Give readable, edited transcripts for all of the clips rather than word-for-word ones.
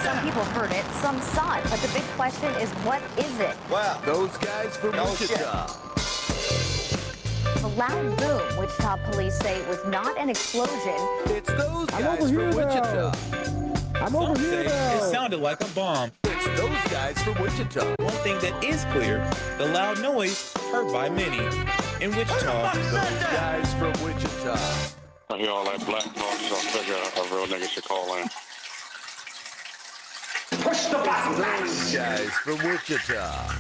Some people heard it, some saw it, but the big question is, what is it? Wow. Those guys from Wichita. The loud boom, Wichita police say it was not an explosion. It's those guys from Wichita. I'm over here. It sounded like a bomb. It's those guys from Wichita. One thing that is clear, the loud noise heard by many. In Wichita, Those guys from Wichita. I hear all that black noise, so I figure a real nigga should call in. Push the button, Those guys from Wichita.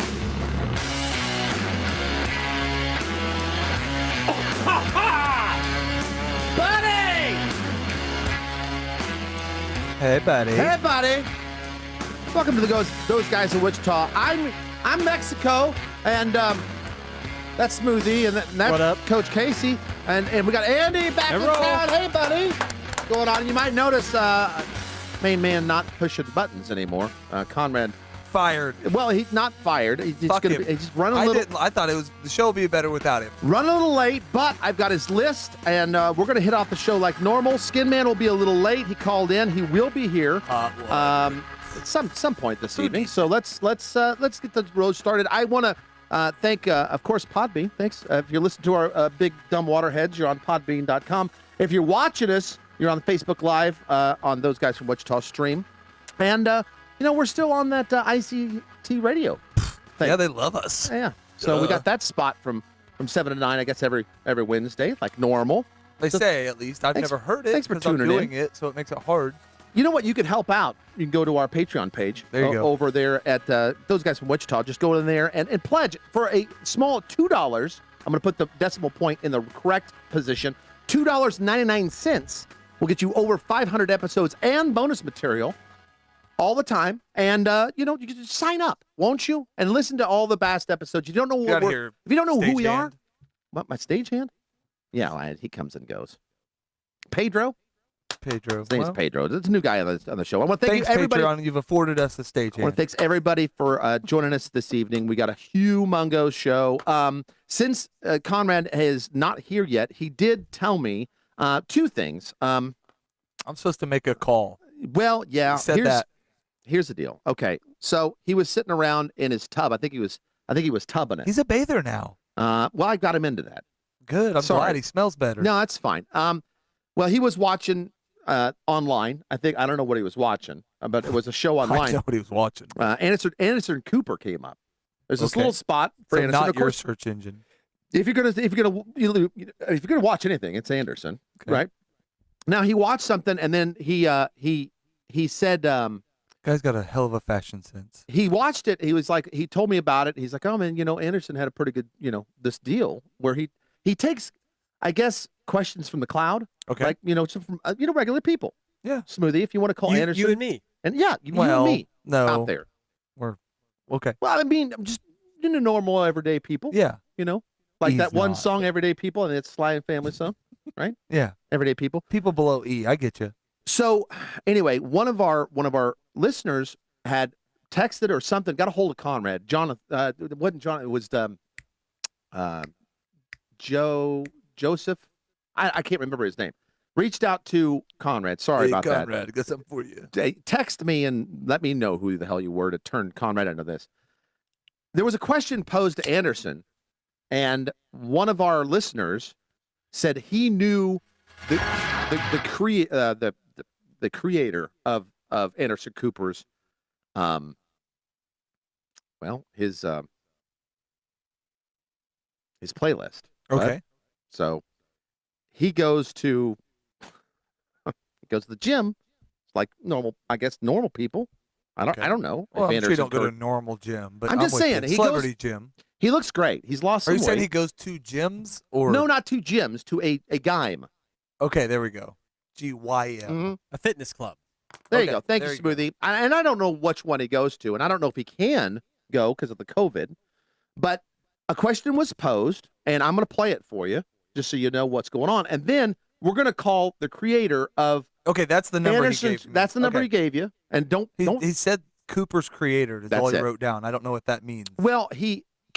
Buddy! Hey, buddy. Hey, buddy. Welcome to Those Guys in Wichita. I'm Mexico, and that's Smoothie, and that's What up? Coach Casey, and we got Andy back in town. Hey, buddy. What's going on? You might notice main man not pushing buttons anymore. Conrad. Fired. Well, he's not fired. He's Fuck gonna him. he's just running a little. I thought the show would be better without him. Running a little late, but I've got his list, and we're going to hit off the show like normal. Skinman will be a little late. He called in. He will be here at some point this evening. So let's get the road started. I want to thank, of course, Podbean. Thanks. If you're listening to our big dumb waterheads, you're on podbean.com. If you're watching us, you're on Facebook Live on Those Guys from Wichita stream, and we're still on that ICT radio thing. Yeah, they love us. Yeah. So we got that spot from 7 to 9, I guess, every Wednesday, like normal. They So say, at least. I've never heard it thanks for because I'm tuning doing it, so it makes it hard. You know what? You can help out. You can go to our Patreon page. There you go. Over there at Those Guys from Wichita. Just go in there and pledge for a small $2. I'm going to put the decimal point in the correct position. $2.99 will get you over 500 episodes and bonus material all the time. And, you can just sign up, won't you? And listen to all the past episodes. You don't know what if you don't know who we are. What, my stagehand? Yeah, he comes and goes. Pedro? His name's Pedro. It's a new guy on the show. I want to thank everybody. Patreon. You've afforded us a stage. I want to thank everybody for joining us this evening. We got a humongous show. Since Conrad is not here yet, he did tell me two things. I'm supposed to make a call. Well, yeah. He said that. Here's the deal. Okay, so he was sitting around in his tub. I think he was tubbing it. He's a bather now. Well, I got him into that. Good. I'm glad he smells better. No, that's fine. Well, he was watching online. I don't know what he was watching, but it was a show online. I know what he was watching. Anderson Cooper came up. There's this little spot for Anderson. Not of your course, search engine. If you're gonna watch anything, it's Anderson, right? Now he watched something, and then he said, Guy's got a hell of a fashion sense. he watched it. He was like, he told me about it. He's like, oh man, Anderson had a pretty good, this deal where he takes, I guess, questions from the crowd. Okay. Like, from regular people. Yeah. Smoothie, if you want to call Anderson. You and me. And yeah, you and me. No. Out there. We're okay. Well, I mean, I'm just normal everyday people. Yeah. Like He's that one not. song, Everyday People, and it's Sly and Family song, right? Yeah. Everyday People. People below E. I get you. So anyway, one of our listeners had texted or something, got a hold of Conrad. Jonathan, it wasn't John. It was Joseph. I can't remember his name. Reached out to Conrad. Sorry about that. Conrad, got something for you. Text me and let me know who the hell you were to turn Conrad into this. There was a question posed to Anderson, and one of our listeners said he knew the creator of Anderson Cooper's his playlist. Okay. Right? So he goes to the gym, like normal people. I don't know. Well, if I'm sure you Anderson don't go to a normal gym, but I'm just with saying, you. he Celebrity gym. He looks great. He's lost some Are you saying weight. he goes to gyms or No, not to gyms, to a gym. Okay, there we go. GYM. Mm-hmm. A fitness club. There Okay, you go. Thank you, there you Smoothie. And I don't know which one he goes to, and I don't know if he can go because of the COVID. But a question was posed, and I'm going to play it for you just so you know what's going on. And then we're going to call the creator of Okay, that's the number Anderson's. he gave me. That's the number Okay. he gave you. And don't. He said Cooper's creator is That's all he it. wrote down. I don't know what that means. Well,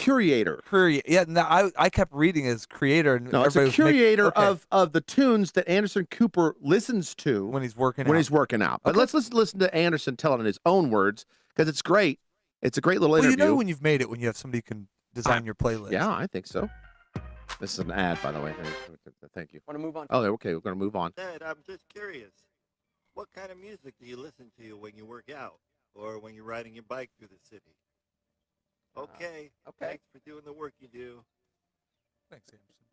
curator. Yeah, no, I kept reading as creator. And No, it's a everybody was making- curator okay, of the tunes that Anderson Cooper listens to when he's working when out. he's working out. But Okay. let's listen to Anderson tell it in his own words because it's great. It's a great little Well, interview. you know when you've made it, when you have somebody who can design your playlist. Yeah, I think so. This is an ad, by the way. Thank you. Want to move on? Oh, okay. We're going to move on. Dad, I'm just curious. What kind of music do you listen to when you work out or when you're riding your bike through the city? Okay. Thanks for doing the work you do. Thanks, Anderson.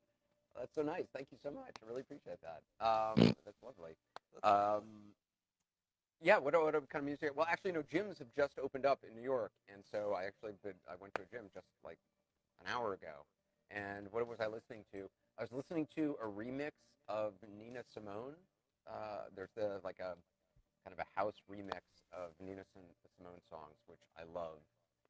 That's so nice. Thank you so much. I really appreciate that. That's lovely. Yeah, what kind of music? Well, actually, no, gyms have just opened up in New York, and so I went to a gym just like an hour ago. And what was I listening to? I was listening to a remix of Nina Simone. There's a kind of a house remix of Nina Simone songs, which I love.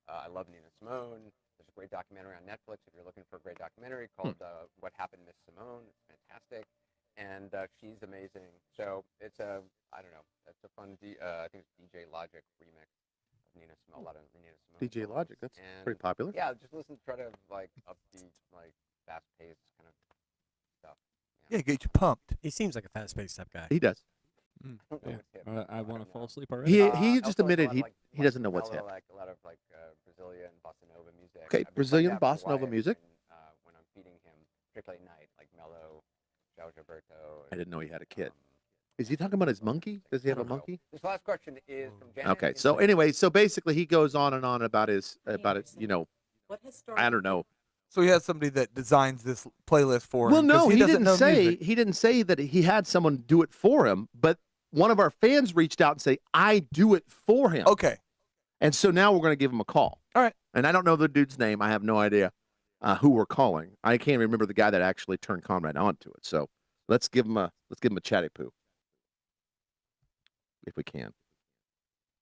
I love Nina Simone. There's a great documentary on Netflix if you're looking for a great documentary called What Happened, Miss Simone. It's fantastic. And she's amazing. So it's a fun, I think it's DJ Logic remix of Nina Simone, a lot of Nina Simone. DJ songs. Logic, that's And, pretty popular. Yeah, just try to like upbeat, like fast-paced kind of stuff. Yeah, get you pumped. He seems like a fast-paced type guy. He does. I don't know what's hip. I want to fall asleep already. He just also admitted like a lot of, he doesn't know what's mellow, hip. like a lot of like Brazilian bossa nova music. Okay, I've been Brazilian playing that bossa for nova Wyatt music. when I'm feeding him, particularly at night, like mellow, João Gilberto. I didn't know he had a kid. Is he talking about his monkey? Does he have a monkey? This last question is from Janet. Okay, so anyway, so basically he goes on and on about it, you know, I don't know. So he has somebody that designs this playlist for him. Well, no, 'cause he doesn't didn't know say music. he didn't say that he had someone do it for him, but one of our fans reached out and say, "I do it for him." Okay. And so now we're going to give him a call. All right. And I don't know the dude's name. I have no idea who we're calling. I can't remember the guy that actually turned Conrad onto it. So let's give him a chatty poo if we can.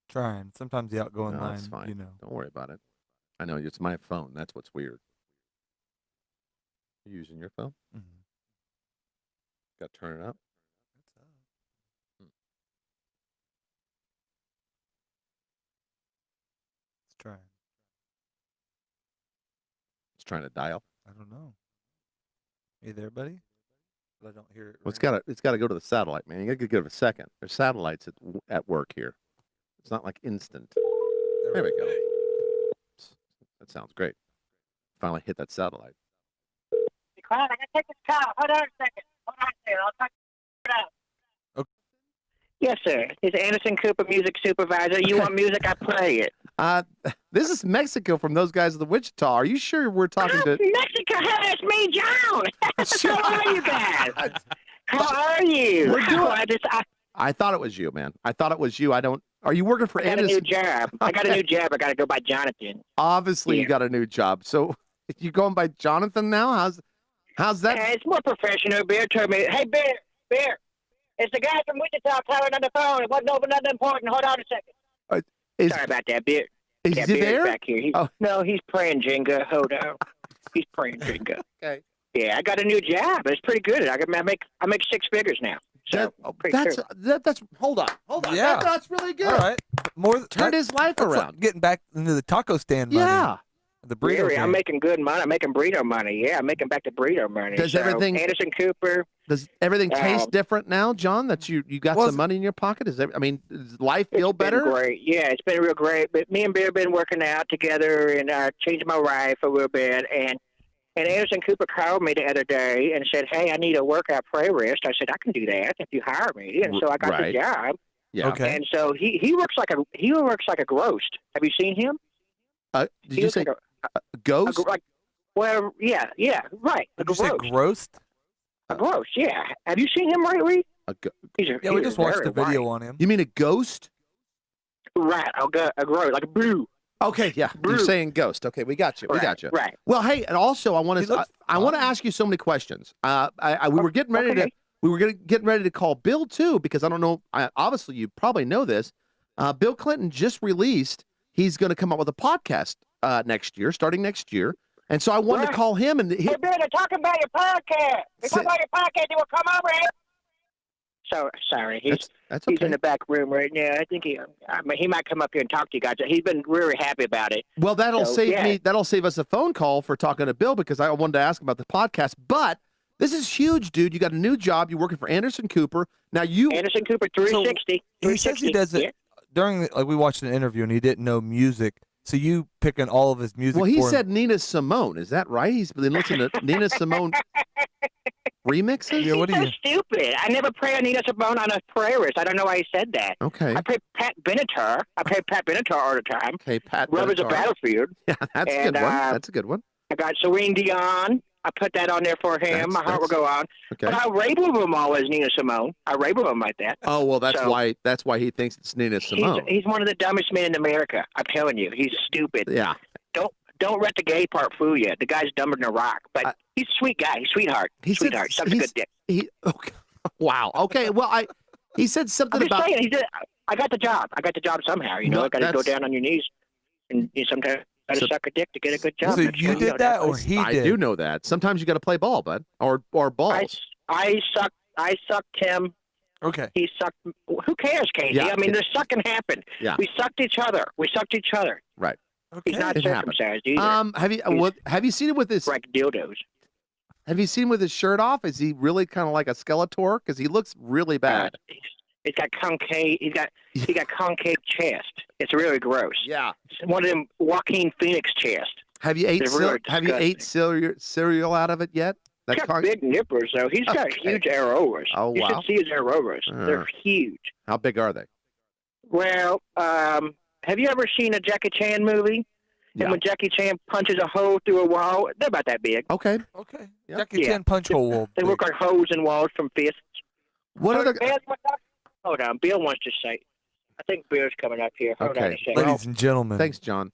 Trying. Sometimes the outgoing No, line, that's fine. you know. Don't worry about it. I know it's my phone. That's what's weird. You using your phone? Mm-hmm. Got to turn it up. Let's try. It's trying to dial. I don't know. You there, buddy? But I don't hear it. Well, it's got to go to the satellite, man. You got to give it a second. There's satellites at work here. It's not like instant. There we go. That sounds great. Finally hit that satellite. Conrad, I gotta take this call. Hold on a second. Hold on there. I'll talk it out. Okay. Yes, sir. It's Anderson Cooper, music supervisor. You want music? I play it. This is Mexico from Those Guys of the Wichita. Are you sure we're talking to? Mexico, hey, it's me, John. How are you guys? How are you? We're doing- I I thought it was you, man. I thought it was you. I don't. Are you working for got a Anderson? new job. I got a new job. I got to go by Jonathan. Obviously, you Yeah. got a new job. So you going by Jonathan now? How's that? It's more professional. Bear told me, hey, Bear, it's the guy from Wichita calling on the phone. It wasn't over nothing important. Hold on a second. Is, Sorry about that, Bear. is Yeah, he Bear's there? back here. Oh. No, he's playing Jenga. Hold on. He's playing Jenga. Okay. Yeah, I got a new job. It's pretty good. I make six figures now. So pretty That's cool. that's. Hold on. Yeah. That's really good. All right. Turned his life that's like around. getting back into the taco stand money. Yeah. The burrito Really, I'm game. making good money. I'm making burrito money. Yeah, I'm making back the burrito money. Does So, everything- Anderson Cooper. Does everything taste different now, John? That you got Well, some money in your pocket? Does life It's feel been better? great. Yeah, it's been real great. But me and Bear been working out together and changed my life a little bit. And Anderson Cooper called me the other day and said, "Hey, I need a workout playlist." I said, "I can do that if you hire me." And so I got Right. the job. Yeah. Okay. And so he works like a ghost. Have you seen him? Did He you looks say like ghost? well, yeah, right. A Did you say ghost. grossed? A ghost, yeah. Have you seen him lately? He's Yeah, we just watched the video white. on him. You mean a ghost? Right, a ghost, like a blue. Okay, yeah. You're Blue. saying ghost. Okay, we got you. We Right, got you. right. Well, hey, and also I want He to looks I want to fine. ask you so many questions. We were getting ready to Okay. getting ready to call Bill too because I don't know. Obviously, you probably know this. Bill Clinton just released. He's going to come up with a podcast next year, starting next year. And so I wanted to Right. call him and Hey, Ben, they're talking about your podcast. They're Say- talking about your podcast. You will come over here. So sorry, he's That's He's okay. in the back room right now. I think he might come up here and talk to you guys. He's been really happy about it. Well, that'll So, save yeah. me. That'll save us a phone call for talking to Bill because I wanted to ask about the podcast. But this is huge, dude. You got a new job. You're working for Anderson Cooper. Now Anderson Cooper 360. He says he does it during like we watched an interview and he didn't know music. So you picking all of his music. Well, he for said him. Nina Simone. Is that right? He's been listening to Nina Simone remixes. Yeah, what He's so stupid. I never play Anita Simone on a playlist. I don't know why he said that. Okay. I play Pat Benatar. I play Pat Benatar all the time. Okay, Pat. Rubbers of Benatar. Battlefield. Yeah, that's a And, good one. uh, That's a good one. I got Celine Dion. I put that on there for him. My heart will go on. Okay. But I label him always Nina Simone. I label him like that. Oh well, that's So- why. That's why he thinks it's Nina Simone. He's one of the dumbest men in America. I'm telling you, he's stupid. Yeah. Don't let the gay part fool you. The guy's dumber than a rock, but he's a sweet guy. He's a sweetheart. Sweetheart. Sucks a good dick. Okay. Wow. Okay. Well, he said something I'm just about. saying. He said, I got the job. I got the job somehow. You know, No, I got to go that's- down on your knees, and you sometimes got to suck a dick to get a good job. So That's you what did know, that, or that's- he I did? do know that. Sometimes you got to play ball, bud, or balls. I sucked him. Okay. He sucked. Who cares, Casey? Yeah, I mean, the sucking happened. Yeah. We sucked each other. Right. He's not It happened. circumcised either. Have you seen him with his like dildos? Have you seen him with his shirt off? Is he really kind of like a Skeletor? Because he looks really bad. He's got concave. He got concave chest. It's really gross. Yeah. It's one of them Joaquin Phoenix chest. Have you ate They're really cereal out of it yet? He's got big nippers though. He's got huge areolas. Oh, you wow. should see his areolas. They're huge. How big are they? Well, have you ever seen a Jackie Chan movie? Yeah. And when Jackie Chan punches a hole through a wall, they're about that big. Okay. Okay. Yeah. Jackie Chan punch hole wall. They look like holes in walls from fists. What other? Hold on. Bill wants to say. I think Bill's coming up here. Hold on a Okay. second. Ladies and gentlemen. Thanks, John.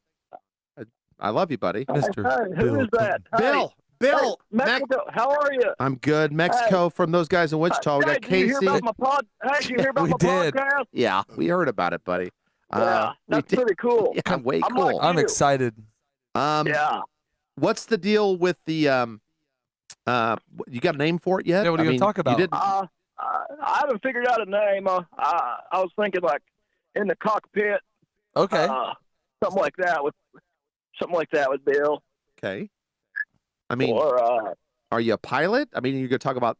I love you, buddy. Mr. Hey, who Bill is that? Bill. Bill. Hey, Mexico, how are you? I'm good. Mexico from those guys in Wichita. We got Did you hear Casey. about my Did you hear about We my did. podcast? Yeah, we heard about it, buddy. Yeah, we that's did- pretty cool. Yeah, way I'm cool. like I'm you. excited. Yeah. What's the deal with the you got a name for it yet? Yeah, what are you gonna talk about? You did, I haven't figured out a name. I was thinking like in the cockpit. Okay. Something like that with Bill. okay. I mean, Or are you a pilot? I mean, you're gonna talk about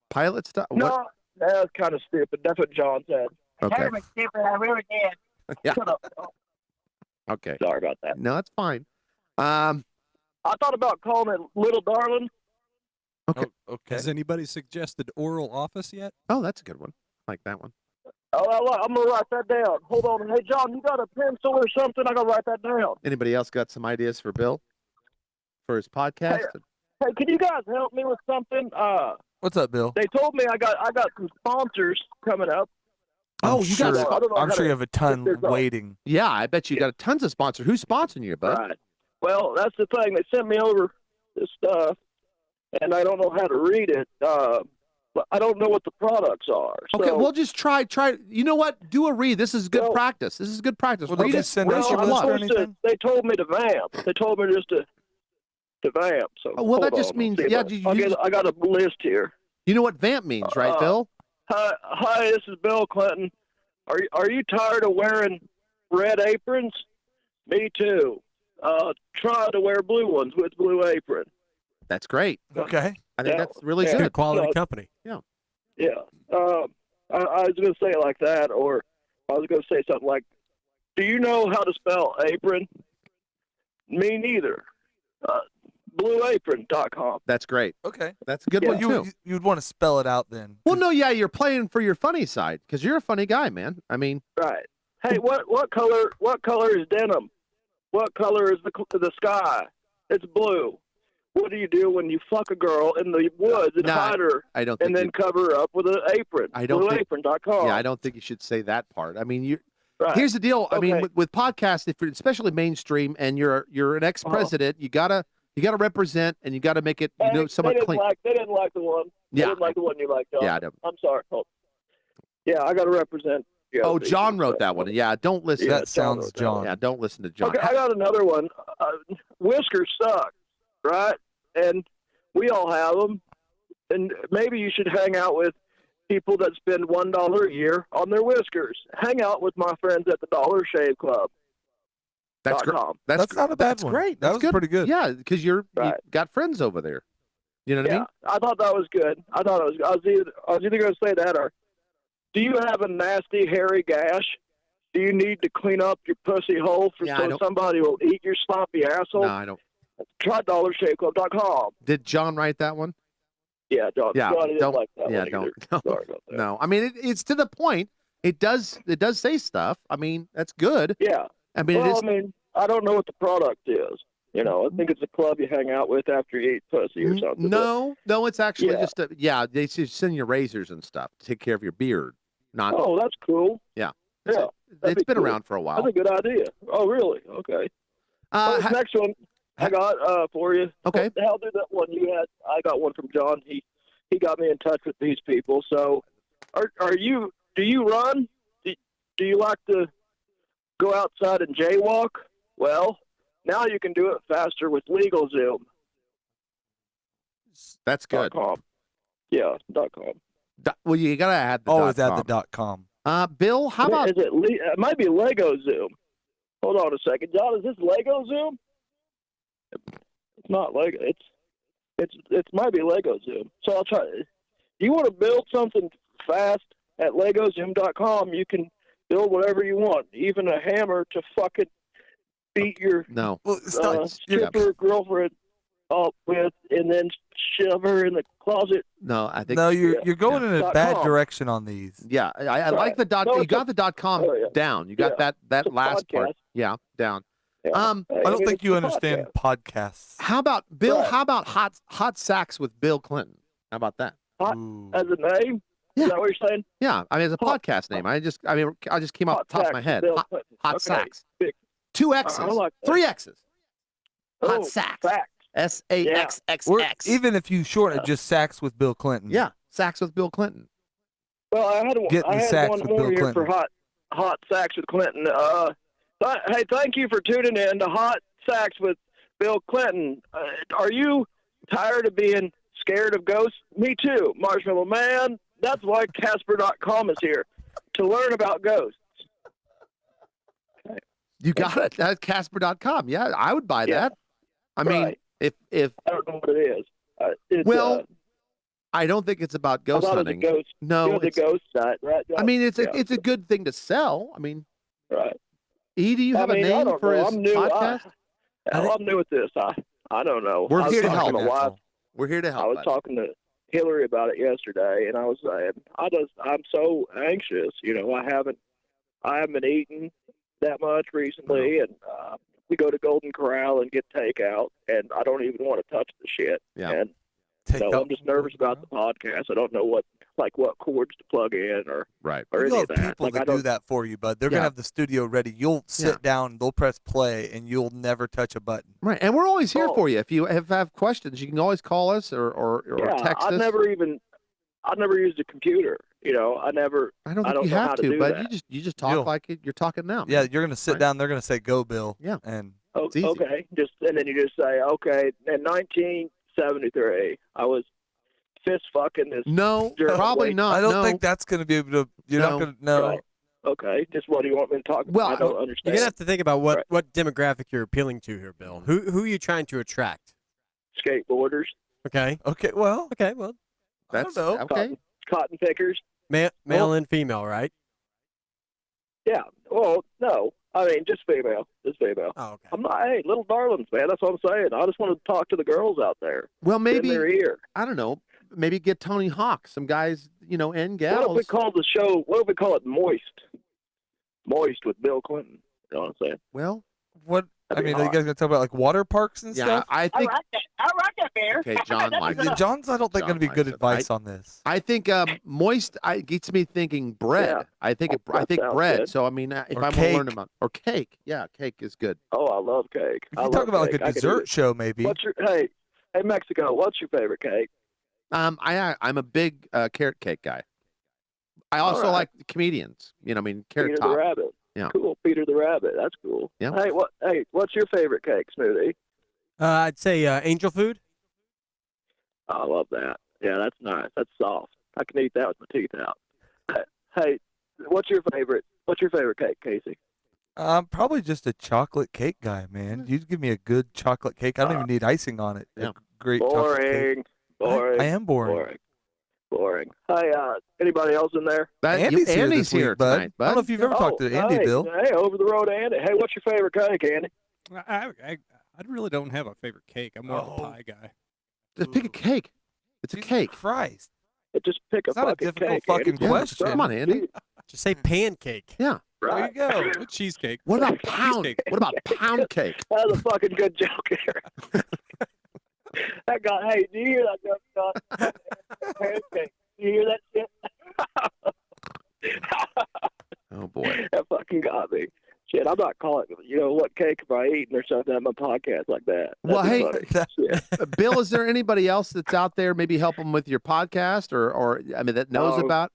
pilot stuff? no, that's kind of stupid. That's what John said. Okay. Terrible, stupid. I really did. Yeah. Shut up. Okay. Sorry about that. No, that's fine. I thought about calling it Little Darling. Okay. Okay. Has anybody suggested oral office yet? Oh, that's a good one. I like that one. Oh, I'm gonna write that down. Hold on. Hey, John, you got a pencil or something? I gotta write that down. Anybody else got some ideas for Bill for his podcast? Hey, can you guys help me with something? What's up, Bill? They told me I got some sponsors coming up. Oh, you got. I don't know I'm how sure to you have a ton get this on. waiting. Yeah, I bet you got tons of sponsors. Who's sponsoring you, bud? Right. Well, that's the thing. They sent me over this stuff, and I don't know how to read it. But I don't know what the products are. So, Okay, well, just try. You know what? Do a read. This is good practice. This is good practice. Well, they Read just it. send Raise us your a list blood. or anything? they told me to vamp. They told me just to vamp. So Oh, well, that hold just on. means- See if yeah, I got a list here. You know what vamp means, right, Bill? Hi, this is Bill Clinton. Are you tired of wearing red aprons? Me too. Try to wear blue ones with blue apron. That's great. Okay. I think Yeah. that's really Yeah. good. Good quality No. company. Yeah. I was going to say it like that, or I was going to say something like, do you know how to spell apron? Me neither. Blueapron.com. That's great. Okay. That's a good Yeah. one too. You'd want to spell it out then. Well, no, yeah, you're playing for your funny side because you're a funny guy, man. I mean, Right. Hey, what color is denim? What color is the sky? It's blue. What do you do when you fuck a girl in the woods and No, hide her I don't and think. then cover her up with an apron? I don't think- Blueapron.com. Yeah, I don't think you should say that part. I mean, you. Right. Here's the deal. I mean, Okay. with podcasts, if you're especially mainstream and you're an ex-president, you gotta represent and you gotta make it somewhat they clean. didn't like the one. Yeah. They didn't like the one you liked. John. Yeah, I don't. I'm sorry. Oh. Yeah, I got to represent. Oh, John wrote that one. Yeah, don't listen. Yeah, That sounds John. Yeah, don't listen to John. Okay, I got another one. Whiskers suck, right? And we all have them. And maybe you should hang out with people that spend $1 a year on their whiskers. Hang out with my friends at the Dollar Shave Club. That's great. That's not a bad that's one. great. That That's was good. pretty good. Yeah, because you got friends over there. You know what I mean? I thought that was good. I was either going to say that or, do you have a nasty hairy gash? Do you need to clean up your pussy hole so somebody will eat your sloppy asshole? No, I don't. Try DollarShaveClub.com. Did John write that one? Yeah, John. Yeah, John didn't like that one don't. either. No, Sorry about that. no. I mean, it's to the point. It does say stuff. I mean, that's good. Yeah. I mean, I mean, I don't know what the product is. You know, I think it's a club you hang out with after you eat pussy or something. No, it's actually just they just send you razors and stuff to take care of your beard. Not. Oh, that's cool. Yeah. Yeah. It's been around for a while. That's a good idea. Oh, really? Okay. This next one I got for you. Okay. What the hell did that one you had? I got one from John. He got me in touch with these people. So, do you run? Do you like to go outside and jaywalk? Well, now you can do it faster with LegalZoom. That's good. .com. Yeah, .com. Well, you gotta add the always .com. add the .com. Bill, how about? Is it might be LegoZoom. Hold on a second, John. Is this LegoZoom? It's not Lego. It might be LegoZoom. So I'll try. You want to build something fast at LegoZoom.com? You can build whatever you want, even a hammer to fucking beat your stripper girlfriend up with, and then shove her in the closet. No, I think you're going in a bad .com. direction on these. Yeah, I like the dot. You got the .com down. You got that last part. Yeah, down. Yeah. I don't think you understand podcasts. How about Bill? Right. How about hot sacks with Bill Clinton? How about that? Hot as a name? Yeah. Is that what you're saying? Yeah, I mean it's a podcast name. I just came off the top of my head. Bill Hot, Clinton. hot Okay. sacks. Big. 2 X's. I like that. 3 X's. Hot Oh, sacks. facts. SAXXX. Even if you shorten it, just sacks with Bill Clinton. Yeah, sacks with Bill Clinton. Well, I had sacks one with more Bill here for Clinton. hot sacks with Clinton. Hey, thank you for tuning in to Hot Sacks with Bill Clinton. Are you tired of being scared of ghosts? Me too, Marshmallow Man. That's why Casper.com is here, to learn about ghosts. You got it. That's Casper.com. Yeah, I would buy that. I mean, Right. if I don't know what it is. It's, well, I don't think it's about ghost I thought it was hunting. a ghost. No, You're the it's, ghost site, right? I mean it's Yeah. it's a good thing to sell. I mean, Right. E, do you have I mean, a I name don't for know. his I'm new. podcast? I'm new at this. I don't know. We're I was here to talking help. my wife. We're here to I help. was bud. talking to Hillary about it yesterday, and I was saying, I'm so anxious. You know, I haven't been eating that much recently, and we go to Golden Corral and get takeout, and I don't even want to touch the shit. Yeah. And I'm just nervous about the podcast. I don't know what cords to plug in or right or You'll any of have that. people Like, that I don't. do that for you, bud. They're gonna have the studio ready. You'll sit down, they'll press play, and you'll never touch a button. Right, and we're always here Oh. for you. If you have questions, you can always call us or Yeah, text us. I've never used a computer. You know, I don't think you know have how to to, do but that. you just talk like you're talking now. Yeah, man. you're gonna sit Right? down. They're gonna say, "Go, Bill." Yeah, and Oh, easy. okay, and then you just say, okay. In 1973, I was fist fucking this. No, jerk probably lady. not. I don't no. think that's gonna be able to. You're No. not gonna. No. Right. Okay, just what do you want me to talk about? Well, I don't You're understand. gonna have to think about what, Right. what demographic you're appealing to here, Bill. Who are you trying to attract? Skateboarders, Okay. Okay. Well. Okay. Well, I don't know. Okay. cotton pickers. male and female, right? Yeah. Well, no. I mean, just female. Just female. Oh, okay. I'm not. Hey, little darlings, man. That's what I'm saying. I just want to talk to the girls out there. Well, In maybe their ear. I don't know. Maybe get Tony Hawk, some guys, and What if we gals. call the show? What if we call it Moist? Moist with Bill Clinton. You know what I'm saying? Well, What? I That'd be mean, are you hot. guys gonna talk about like water parks and yeah, stuff? I think. that. I like that, Bear. Okay, John likes Yeah, it. John's, I don't think John gonna be good likes it. advice on this. I think moist. Gets me thinking bread. Yeah. I think That sounds bread. good. So I mean, if Or I want to learn cake. about or cake, yeah, cake is good. Oh, I love cake. If I you love talk about cake. like I a can do dessert it. show, maybe. What's your hey Mexico? What's your favorite cake? I'm a big carrot cake guy. I also right. like comedians. Carrot Peter top. the Rabbit. Yeah. Cool. Peter the Rabbit. That's cool. Yeah. Hey, what's your favorite cake, Smoothie? I'd say angel food. I love that. Yeah, that's nice. That's soft. I can eat that with my teeth out. Hey, what's your favorite cake, Casey? I'm probably just a chocolate cake guy, man. You give me a good chocolate cake. I don't even need icing on it. Yeah. A great chocolate cake. Boring. I am boring. Boring. Hey, anybody else in there? Andy's here Andy's this week, here bud. tonight, bud. I don't know if you've ever talked to Andy, hey, Bill. Hey, over the road, Andy. Hey, what's your favorite cake, Andy? I really don't have a favorite cake. I'm more of a pie guy. Just pick a cake. It's a cake. Christ. Just pick a It's not a fucking difficult cake, fucking Andy. question. Come on, Andy. Just say pancake. Yeah. Right. There you go. Cheesecake. What about pound? Cheesecake. What about pound cake? That's a fucking good joke here. That guy, hey, do you hear that joke, John? Pancake. Do you hear that shit? Oh boy. That fucking got me. Shit, I'm not calling what cake am I eating or something on my podcast like that. Well, That'd hey, be funny. Shit. Bill, is there anybody else that's out there maybe help them with your podcast or I mean that knows about?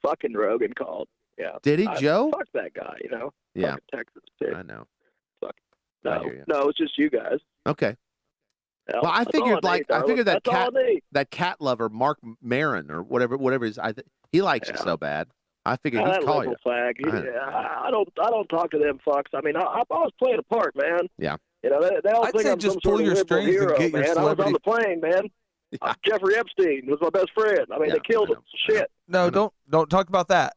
Fucking Rogan called. Yeah. Did he, Joe? Fuck that guy, Yeah. Fucking Texas pig. I know. Fuck. I No, hear you. no, it's just you guys. Okay. Yeah, Well, I that's all figured need, I darling. figured That's all I need. that cat lover Mark Maron or whatever is he likes you so bad. I figured That he'd call little you. fag. I- I don't talk to them fucks. I mean, I was playing a part, man. Yeah. They all I'd think say I'm just some pull sort of your liberal strings and hero, get your man. I was on celebrity- the plane, man. Jeffrey Epstein was my best friend. I mean, Yeah, they killed I know, him. Shit. No, don't talk about that.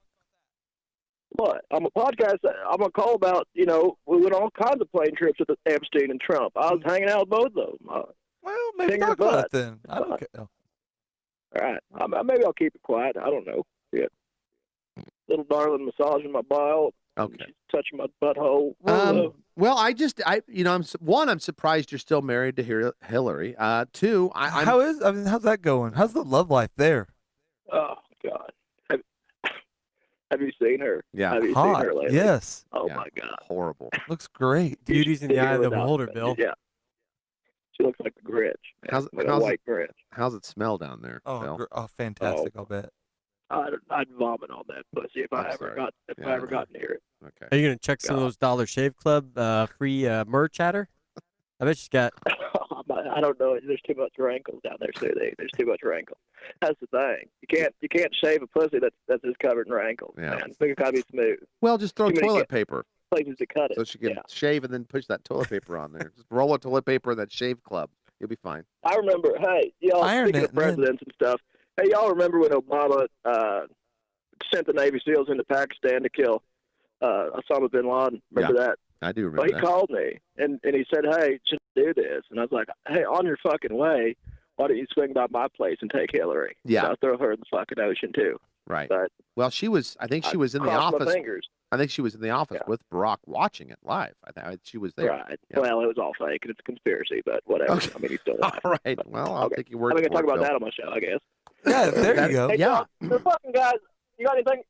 What? I'm a podcast. I'm a call about. We went on all kinds of plane trips with Epstein and Trump. I was hanging out with both of them. Well, maybe Finger talk about butt. it then. I don't care. All right. Maybe I'll keep it quiet. I don't know. Shit. Little darling massaging my bile. Okay. She's touching my butthole. Well, I'm surprised you're still married to Hillary. Two, how's that going? How's the love life there? Oh God. Have you seen her? Yeah. Have you Hot. seen her lately? Yes. Oh Yeah. my God. Horrible. Looks great. Beauty's in the eye of the beholder, Bill. Yeah. She looks like the Grinch. Man. Like a white Grinch. How's it smell down there, Bill? Fantastic! I'll bet. I'd vomit on that pussy if I ever got near it. Okay. Are you gonna check some of those Dollar Shave Club free merch at her? I bet she's got. I don't know. There's too much wrinkles down there, Sue. There's too much wrinkles. That's the thing. You can't shave a pussy that's just covered in wrinkles. Yeah. Man. It's gotta be smooth. Well, just throw Too many toilet paper places to cut it. so she can shave and then push that toilet paper on there. Just roll a toilet paper in that shave club. You'll be fine. I remember. Hey, y'all. Iron Speaking it, of presidents and stuff. Hey, y'all remember when Obama sent the Navy SEALs into Pakistan to kill Osama bin Laden? Remember that? I do remember Well, he that. called me and he said, "Hey, should I do this?" And I was like, "Hey, on your fucking way, why don't you swing by my place and take Hillary? Yeah. I'll throw her in the fucking ocean too." Right. But Well, I think she was in the crossed my office. fingers. I think she was in the office with Barack watching it live. I think she was there. Right. Yeah. Well, it was all fake and it's a conspiracy, but whatever. Okay. I mean, he's still alive. All right. Well, I'll take your word I'm for going to talk it, about Bill. that on my show, I guess. Yeah, there you go. Hey, Yeah. John, the fucking guys, you got anything?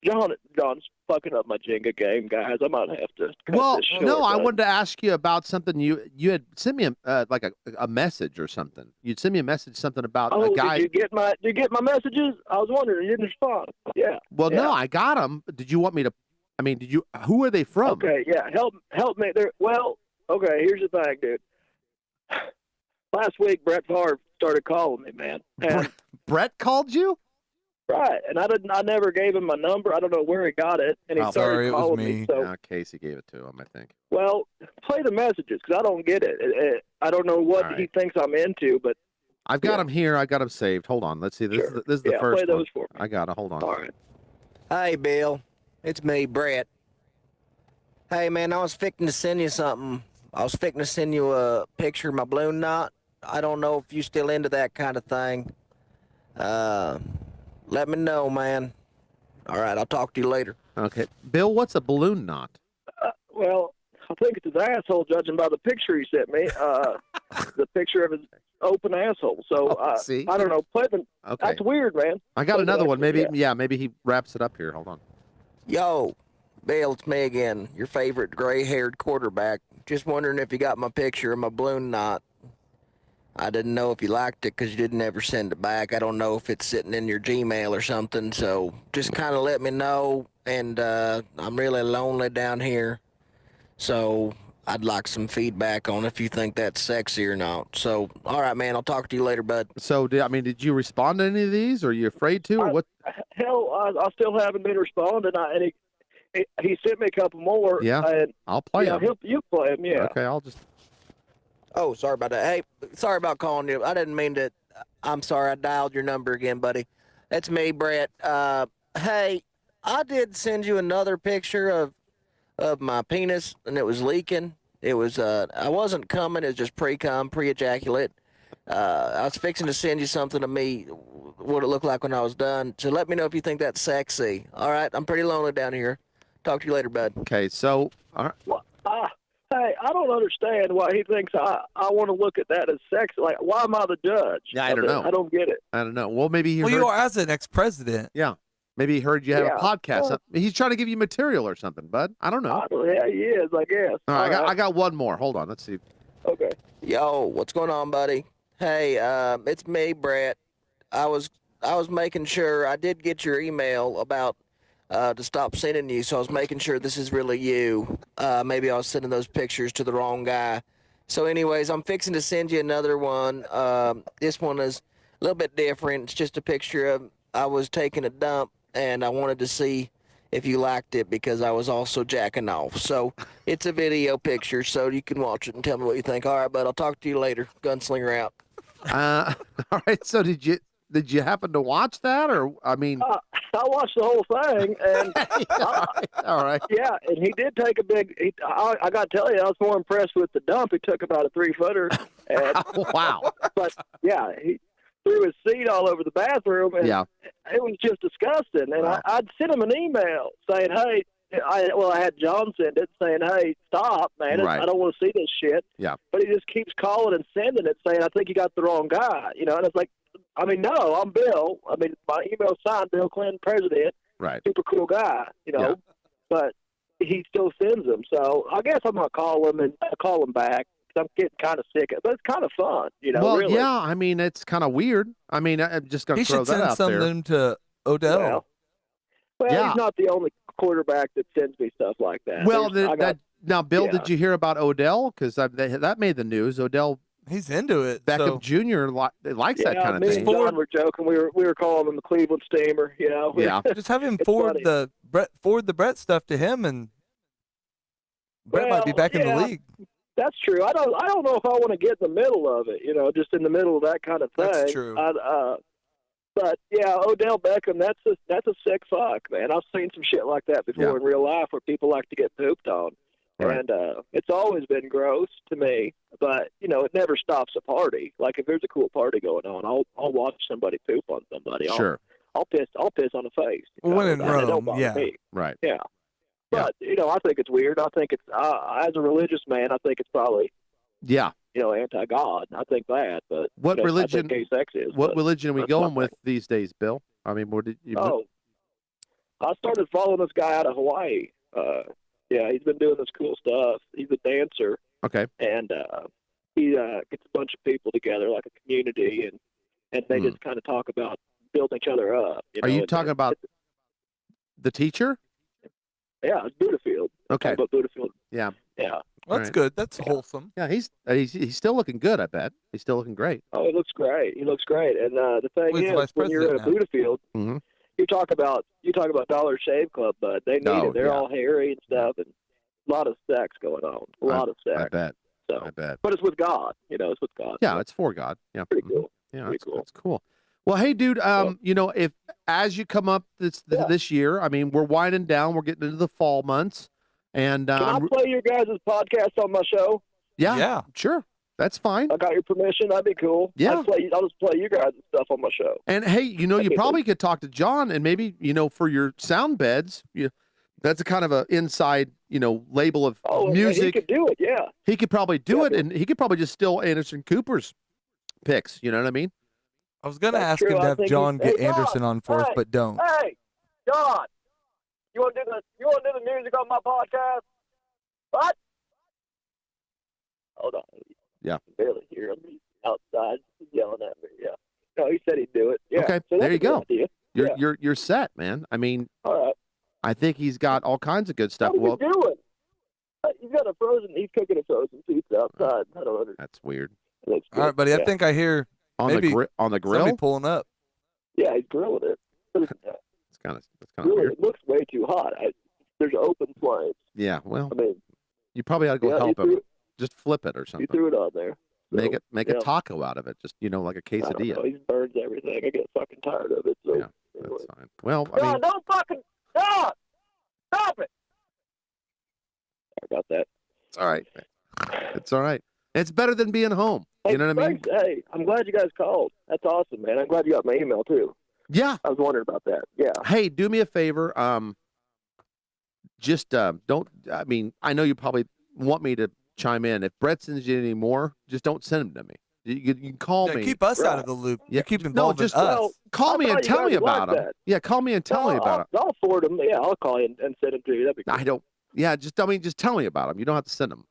John's fucking up my Jenga game, guys. I might have to cut Well, this short. no, I but- wanted to ask you about something you had sent me a message or something. You'd send me a message something about Oh, a guy. did you get my messages? I was wondering. You didn't respond. Yeah. Well, yeah. no, I got them. Did you want me to? I mean, did you? Who are they from? Okay, yeah. Help me there. Well, okay, here's the thing, dude. Last week, Brett Favre started calling me, man. And, Brett called you? right, and I never gave him my number. I don't know where he got it, and he Oh, started sorry, it was calling me. So, Casey gave it to him, I think. well, play the messages because I don't get it. I don't know what All right. he thinks I'm into, but I've got them here. I got them saved. Hold on. Let's see. This Sure. is the Yeah, first play those one. for me. I got it. Hold on. all right. Hey, Bill. It's me, Brett. Hey, man, I was fixing to send you something. I was fixing to send you a picture of my balloon knot. I don't know if you still into that kind of thing. Let me know, man. All right, I'll talk to you later. Okay. Bill, what's a balloon knot? Well, I think it's his asshole, judging by the picture he sent me. The picture of his open asshole. So see? I don't know. Play the. Okay. That's weird, man. I got Play the another one. extra, Maybe, maybe he wraps it up here. Hold on. Yo, Bill, it's me again, your favorite gray-haired quarterback. Just wondering if you got my picture of my balloon knot. I didn't know if you liked it because you didn't ever send it back. I don't know if it's sitting in your Gmail or something, so just kind of let me know. And I'm really lonely down here, so I'd like some feedback on if you think that's sexy or not. So, all right, man, I'll talk to you later, bud. So, did you respond to any of these? Or are you afraid to? Or what? Hell, I still haven't been responding. And he sent me a couple more. Yeah, and, I'll play them. You play them, yeah. Okay, I'll just. Oh, sorry about that. Hey, sorry about calling you. I didn't mean to. I'm sorry. I dialed your number again, buddy. That's me, Brett. Hey, I did send you another picture of my penis, and it was leaking. It was I wasn't coming. It was just pre-ejaculate. I was fixing to send you something of me, what it looked like when I was done. So let me know if you think that's sexy. All right, I'm pretty lonely down here. Talk to you later, bud. Okay, so all right. Hey, I don't understand why he thinks I want to look at that as sexy. Like, why am I the judge? Yeah, I don't know. I don't get it. I don't know. Well, maybe he heard. you are as an ex-president. Yeah. Maybe he heard you have a podcast. Well, He's trying to give you material or something, bud. I don't know. Yeah, he is, I guess. All right, I got one more. Hold on. Let's see. Okay. Yo, what's going on, buddy? Hey, it's me, Brett. I was making sure I did get your email about to stop sending you, so I was making sure this is really you. Maybe I was sending those pictures to the wrong guy. So anyways, I'm fixing to send you another one. This one is a little bit different. It's just a picture of I was taking a dump, and I wanted to see if you liked it because I was also jacking off. So it's a video picture, so you can watch it and tell me what you think. All right, bud, I'll talk to you later. Gunslinger out. All right, so did you happen to watch that, or I mean? I watched the whole thing, and all right. Yeah, and he did take a big. I got to tell you, I was more impressed with the dump. He took about a 3-footer. And, wow. But yeah, he threw his seat all over the bathroom, and it was just disgusting. And I'd sent him an email saying, "Hey." I had John send it saying, "Hey, stop, man! Right. I don't want to see this shit." Yeah. But he just keeps calling and sending it, saying, "I think you got the wrong guy." You know, and it's like, I mean, no, I'm Bill. I mean, my email signed Bill Clinton, president. Right. Super cool guy, you know. Yeah. But he still sends them. So I guess I'm gonna call him and call him back. I'm getting kind of sick of it, but it's kind of fun, you know. Well, really. yeah. I mean, it's kind of weird. I mean, I'm just gonna He throw should that send out there. something to Odell. Well, Yeah. he's not the only quarterback that sends me stuff like that. Well, There's- now, Bill, yeah. did you hear about Odell? Because that made the news. Odell, he's into it. Beckham Jr. Likes that kind of me thing. and John were joking. We were calling him the Cleveland Steamer. You know. Yeah. Just have him It's forward funny. the Brett stuff to him, and Brett might be back in the league. That's true. I don't know if I want to get in the middle of it. You know, just in the middle of that kind of thing. That's true. But yeah, Odell Beckham, that's a sick fuck, man. I've seen some shit like that before in real life where people like to get pooped on. Right. And it's always been gross to me, but you know, it never stops a party. Like if there's a cool party going on, I'll watch somebody poop on somebody. Sure. I'll piss on the face. When in It don't Rome, bother yeah. me. Right. Yeah. But you know, I think it's weird. I think it's as a religious man, I think it's probably Yeah. you know, anti-God. I think that, but What you know, religion? I think gay sex is. What but religion are we that's going my with these days, Bill? I mean, where did you? Oh, I started following this guy out of Hawaii. Yeah, he's been doing this cool stuff. He's a dancer, Okay. and he gets a bunch of people together, like a community, and they just kind of talk about building each other up. Are you and talking about the teacher? Yeah, it's Budafield. Okay. About Budafield. Yeah. Yeah. Well, that's Right. good. That's wholesome. Yeah, he's still looking good. I bet he's still looking great. Oh, he looks great. He looks great. And the thing Well, he's the is, vice when you're at a president Budafield, Mhm. you talk about Dollar Shave Club, bud. They need Oh, it. They're yeah. all hairy and stuff, and a lot of sex going on. A lot of sex. I bet. So, I bet. but it's with God. You know, it's with God. Yeah, it's for God. Yeah. Pretty Mhm. cool. Yeah, Pretty that's cool. That's cool. Well, hey, dude. You know, if as you come up this year, I mean, we're winding down. We're getting into the fall months, and Can I play your guys' podcast on my show? yeah, sure, that's fine. I got your permission. That'd be cool. Yeah. I'll just play you guys' stuff on my show. And hey, you know, you Okay, probably could talk to John, and maybe for your sound beds, that's a kind of a inside label of Oh, music. he could do it. Yeah. He could probably do it, and he could probably just steal Anderson Cooper's picks. You know what I mean? I was gonna That's ask true. him to I have think John he's- get Hey, John, Anderson on for us, hey, but don't. Hey, John, you want to do the music on my podcast? What? Hold on. Yeah. I can barely hear him. He's outside. He's yelling at me. Yeah. No, he said he'd do it. Yeah. Okay, So that's there you a good go. idea. You're set, man. I mean, All right. I think he's got all kinds of good stuff. What are you doing? He's got a frozen. He's cooking a frozen pizza outside. I don't understand. That's weird. All right, buddy. I think I hear On maybe the grill. somebody pulling up. Yeah, he's grilling it. It's kind of Really, weird. it looks way too hot. There's open flames. Yeah. Well, I mean, you probably ought to go yeah, help he him. threw- Just flip it or he something. threw it on there. Make So, it yeah. a taco out of it. Just like a I don't quesadilla. know. He burns everything. I get fucking tired of it. So, Yeah, anyway. that's fine. Well, I mean, don't fucking stop! Stop it! Sorry about that. it's all right. It's all right. It's better than being home. You know what I mean? Thanks. Hey, I'm glad you guys called. That's awesome, man. I'm glad you got my email too. Yeah. I was wondering about that. Yeah. Hey, do me a favor. Just don't. I mean, I know you probably want me to chime in. If Brett sends you any more, just don't send them to me. You can call Yeah, me. keep us out of the loop. Yeah, You keep no, involving just us. call me I and thought you tell me guys about liked them. that. Yeah, call me and tell me about them. I'll forward them. Yeah, I'll call you and send them to you. That'd be cool. I don't. Yeah, just tell me about them. You don't have to send them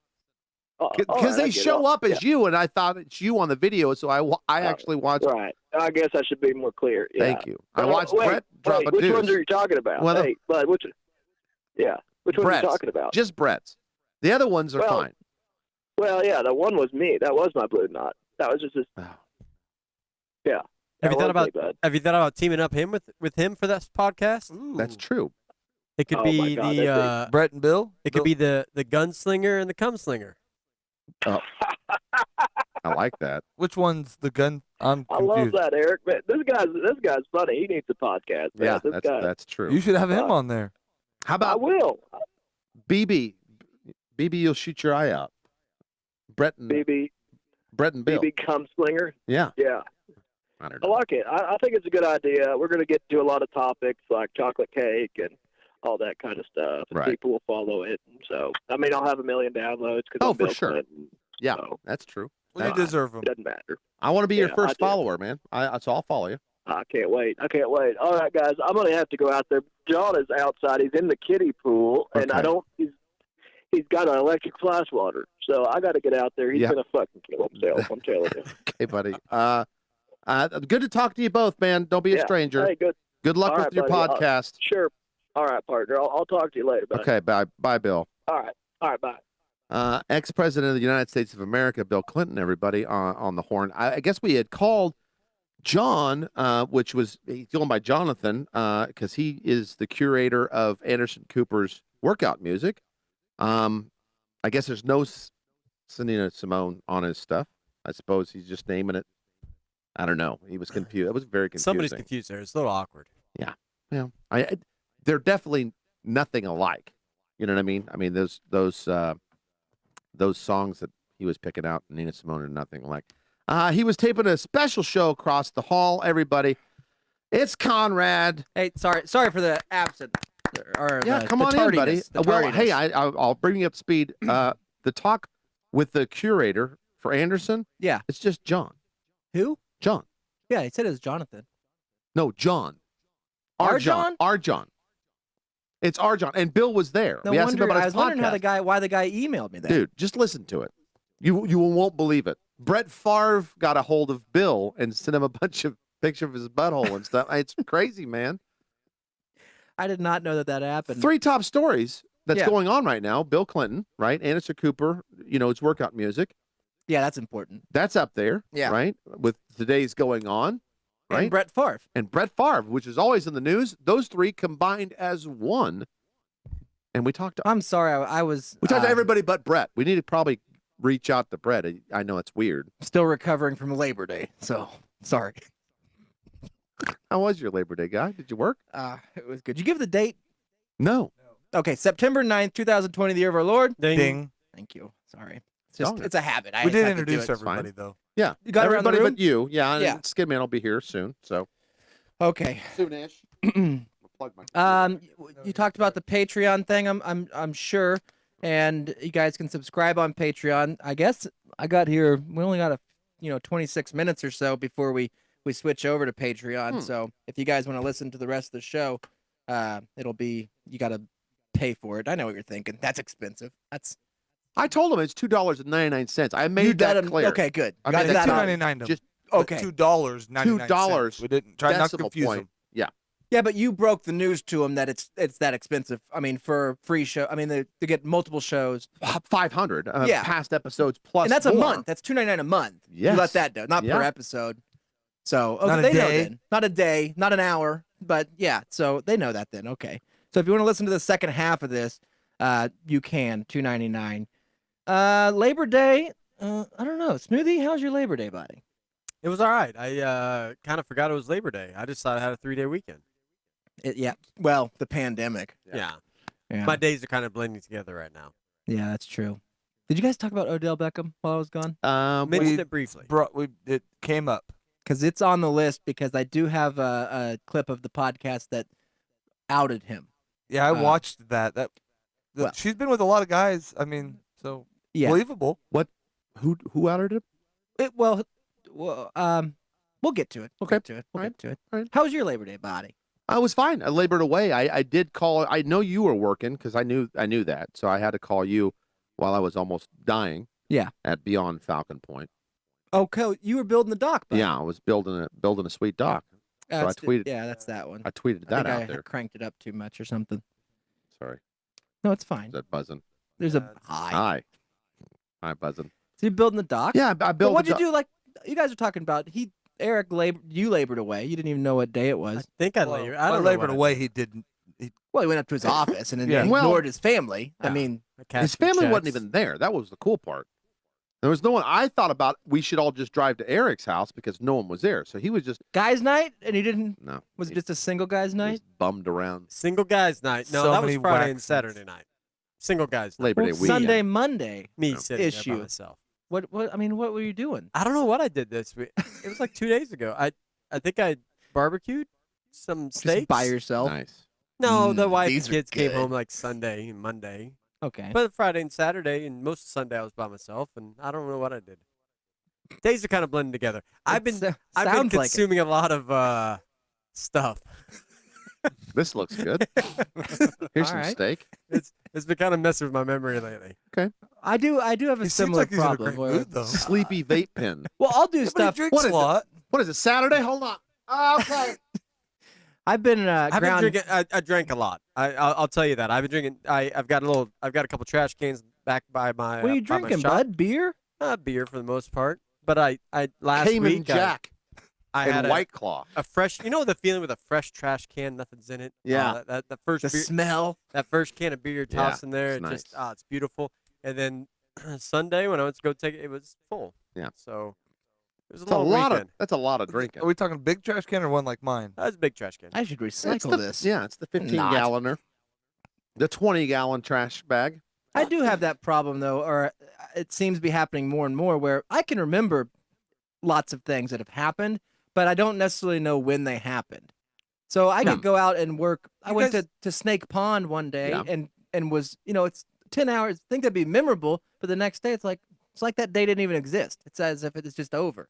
All because right, I they get it. show up as Yeah. you, and I thought it's you on the video, so I actually watched. Right. I guess I should be more clear. Yeah. Thank you. I Oh, watched wait, Brett drop wait, a which deuce. ones are you talking about? Well, hey, bud, which ones are you Brett's. talking about? Just Brett's. The other ones are Well, fine. Well, yeah, the one was me. That was my blue knot. That was just Oh. yeah. Have you that thought was me, about bud. Have you thought about teaming up with him for that podcast? That's true. It could Oh, my be God, the that'd Brett and Bill. it could be the gunslinger and the cumslinger. Oh, I like that. Which one's the gun? I'm I confused. love that, Eric. Man, this guy's funny. He needs a podcast. Man. Yeah, this guy. that's true. You should have him on there. How I about will. BB? BB, you'll shoot your eye out. Brett and BB Bill. BB Cumslinger. Yeah. Yeah. I don't I know. like it. I think it's a good idea. We're going to get to a lot of topics like chocolate cake and all that kind of stuff. And Right. people will follow it. And so, I mean, I'll have 1 million downloads. Cause Oh, I'm for Bill sure. Clinton, Yeah, so that's true. Well, you deserve them. it doesn't matter. I want to be your Yeah, I first do. follower, man. So I'll follow you. I can't wait. All right, guys. I'm going to have to go out there. John is outside. He's in the kiddie pool. And Okay. he's got an electric flash water. So I got to get out there. He's Yeah. going to fucking kill himself. I'm telling you. Okay, buddy. Good to talk to you both, man. Don't be a Yeah. stranger. Hey, good. Good luck All with right, your buddy. podcast. Sure. All right, partner. I'll talk to you later, buddy. Okay, bye, Bill. All right, bye. Ex-president of the United States of America, Bill Clinton, everybody on the horn. I guess we had called John, which was he's going by Jonathan, because he is the curator of Anderson Cooper's workout music. I guess there's no Selena Simone on his stuff. I suppose he's just naming it. I don't know. He was confused. It was very confusing. Somebody's confused there. It's a little awkward. Yeah. Well, they're definitely nothing alike. You know what I mean? I mean those songs that he was picking out, Nina Simone, are nothing alike. He was taping a special show across the hall. Everybody, it's Conrad. Hey, sorry for the absent. Or Yeah, the, come the on in, buddy. tardiness, the Well, hey, tardiness. I'll bring you up to speed. The talk with the curator for Anderson. Yeah. It's just John. Who? John. Yeah, he said it was Jonathan. No, John. Our John. Our John. It's our John. And Bill was there. No we asked him wonder. about I his was wondering podcast. why the guy emailed me that. Dude, just listen to it. You won't believe it. Brett Favre got a hold of Bill and sent him a bunch of pictures of his butthole and stuff. It's crazy, man. I did not know that happened. 3 top stories that's Yeah. going on right now. Bill Clinton, right? Anderson Cooper, it's workout music. Yeah, that's important. That's up there, Yeah. right? With today's going on, right? And Brett Favre. And Brett Favre, which is always in the news. Those 3 combined as one. And we talked to I'm sorry, I was we talked to everybody but Brett. We need to probably reach out to Brett. I know it's weird. still recovering from Labor Day, so sorry. How was your Labor Day, guy? Did you work? It was good. Did you give the date? No. Okay, September 9th, 2020, the year of our Lord. Ding. Thank you. Sorry. It's just Darn it. it's a habit. I We just did have to do introduce it. everybody, though. Yeah. You got around the everybody room? but you. Yeah. Yeah. And Skinman will be here soon. So Okay. soonish. Plug my You talked about the Patreon thing. I'm sure, and you guys can subscribe on Patreon. I guess I got here. We only got 26 minutes or so before we switch over to Patreon. So if you guys want to listen to the rest of the show, it'll be you got to pay for it. I know what you're thinking. That's expensive. I told him it's $2.99. I made You that got him- clear. okay, good. I Got made that that out. $2.99. Just Okay. $2.99. $2. We didn't try not to decimal confuse point. them. Yeah. Yeah, but you broke the news to them that it's that expensive. I mean, for free show. I mean, they get multiple shows. 500 Yeah. past episodes plus And that's a more. month. That's $2.99 a month. Yes. You let that down, not per Yeah. episode. So okay, Not a they know day? then. Not a day, not an hour, but yeah. So they know that then. Okay. So if you want to listen to the second half of this, you can $2.99. Labor Day. I don't know. Smoothie, how's your Labor Day, buddy? It was all right. I kind of forgot it was Labor Day. I just thought I had a 3-day weekend. Yeah. Well, the pandemic. Yeah. Yeah. My days are kind of blending together right now. Yeah, that's true. Did you guys talk about Odell Beckham while I was gone? Mentioned it briefly. It came up. Because it's on the list because I do have a clip of the podcast that outed him. Yeah, I watched that. well- She's been with a lot of guys. I mean, so Yeah. believable. What? Who outed him? We'll get to it. We'll get to it. We'll get to it. All right. How was your Labor Day, buddy? I was fine. I labored away. I did call. I know you were working because I knew that, so I had to call you while I was almost dying. Yeah. At Beyond Falcon Point. Okay, you were building the dock, buddy. Yeah, I was building a sweet dock. So I That's tweeted. yeah, that's that one. I tweeted that I out think I there. cranked it up too much or something. Sorry. No, it's fine. Is that buzzing? There's a hi. Hi, buzzing. So you building the dock? Yeah, I But built. what'd you do? Like you guys were talking about, Eric labored away. You didn't even know what day it was. I think I Well, labored. by I don't know labored what I away, did. he didn't. Well, he went up to his office and then Yeah. ignored Well- his family. I Yeah. mean, I cashed His some family wasn't checks. even there. That was the cool part. There was no one. I thought about we should all just drive to Eric's house because no one was there. So he was just guys' night, and he didn't. no. Was it he just a single guys' night? just bummed around Single guys night. No, So that was many Friday and waxes. Saturday night. Single guys night. Labor Day Well, weekend. Sunday, Monday. Me No. sitting there issue. by myself. What? I mean, what were you doing? I don't know what I did this week. It was like 2 days ago. I think I barbecued some steaks. Just by yourself? Nice. No, the wife these and are kids came good. home like Sunday and Monday. Okay. But Friday and Saturday and most of Sunday I was by myself, and I don't know what I did. Days are kind of blending together. I've been sounds I've been like it. consuming a lot of stuff. This looks good. Here's some All right. steak. It's been kind of messing with my memory lately. I do have a He seems similar like he's in a problem. great Where, mood, though. Sleepy vape pen. well, I'll do But he stuff. drinks What a is it? lot. What is it? Saturday? Hold on. Okay. I've been I've been ground. drinking. I drank a lot. I'll tell you that. I've been drinking. I've got a couple trash cans back by my. What are you by my drinking, shop. bud? Beer? Beer for the most part. But I last Cayman week Jack I and had White Claw. a fresh. You know the feeling with a fresh trash can, nothing's in it. Yeah. That the first The beer, smell. that first can of beer you're Yeah, tossing there, it's it just nice. it's beautiful. And then Sunday when I went to go take it, it was full. Yeah. So it was a That's a long lot weekend. that's a lot of drinking. Are we talking big trash can or one like mine? That was a big trash can. I should It's recycle the, this. Yeah, it's the 15 Not. galloner. The 20-gallon trash bag. I do have that problem though, or it seems to be happening more and more, where I can remember lots of things that have happened, but I don't necessarily know when they happened. So I could go out and work. I You went guys- to Snake Pond one day Yeah. and was, it's 10 hours. I think that'd be memorable, but the next day it's like that day didn't even exist. It's as if it's just over.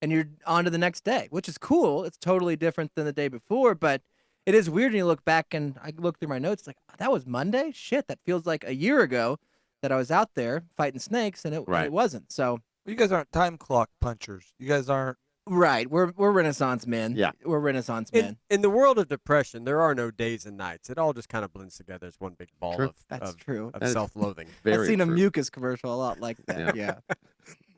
And you're on to the next day, which is cool. It's totally different than the day before, but it is weird when you look back and I look through my notes like, that was Monday? Shit, that feels like a year ago that I was out there fighting snakes and it Right. wasn't. So You guys aren't time clock punchers. You guys aren't. right, we're Renaissance men. Yeah. We're Renaissance men. In the world of depression, there are no days and nights. It all just kind of blends together as one big ball True. That's of true. of That is self-loathing. I've Very seen a true. mucus commercial a lot like that. Yeah.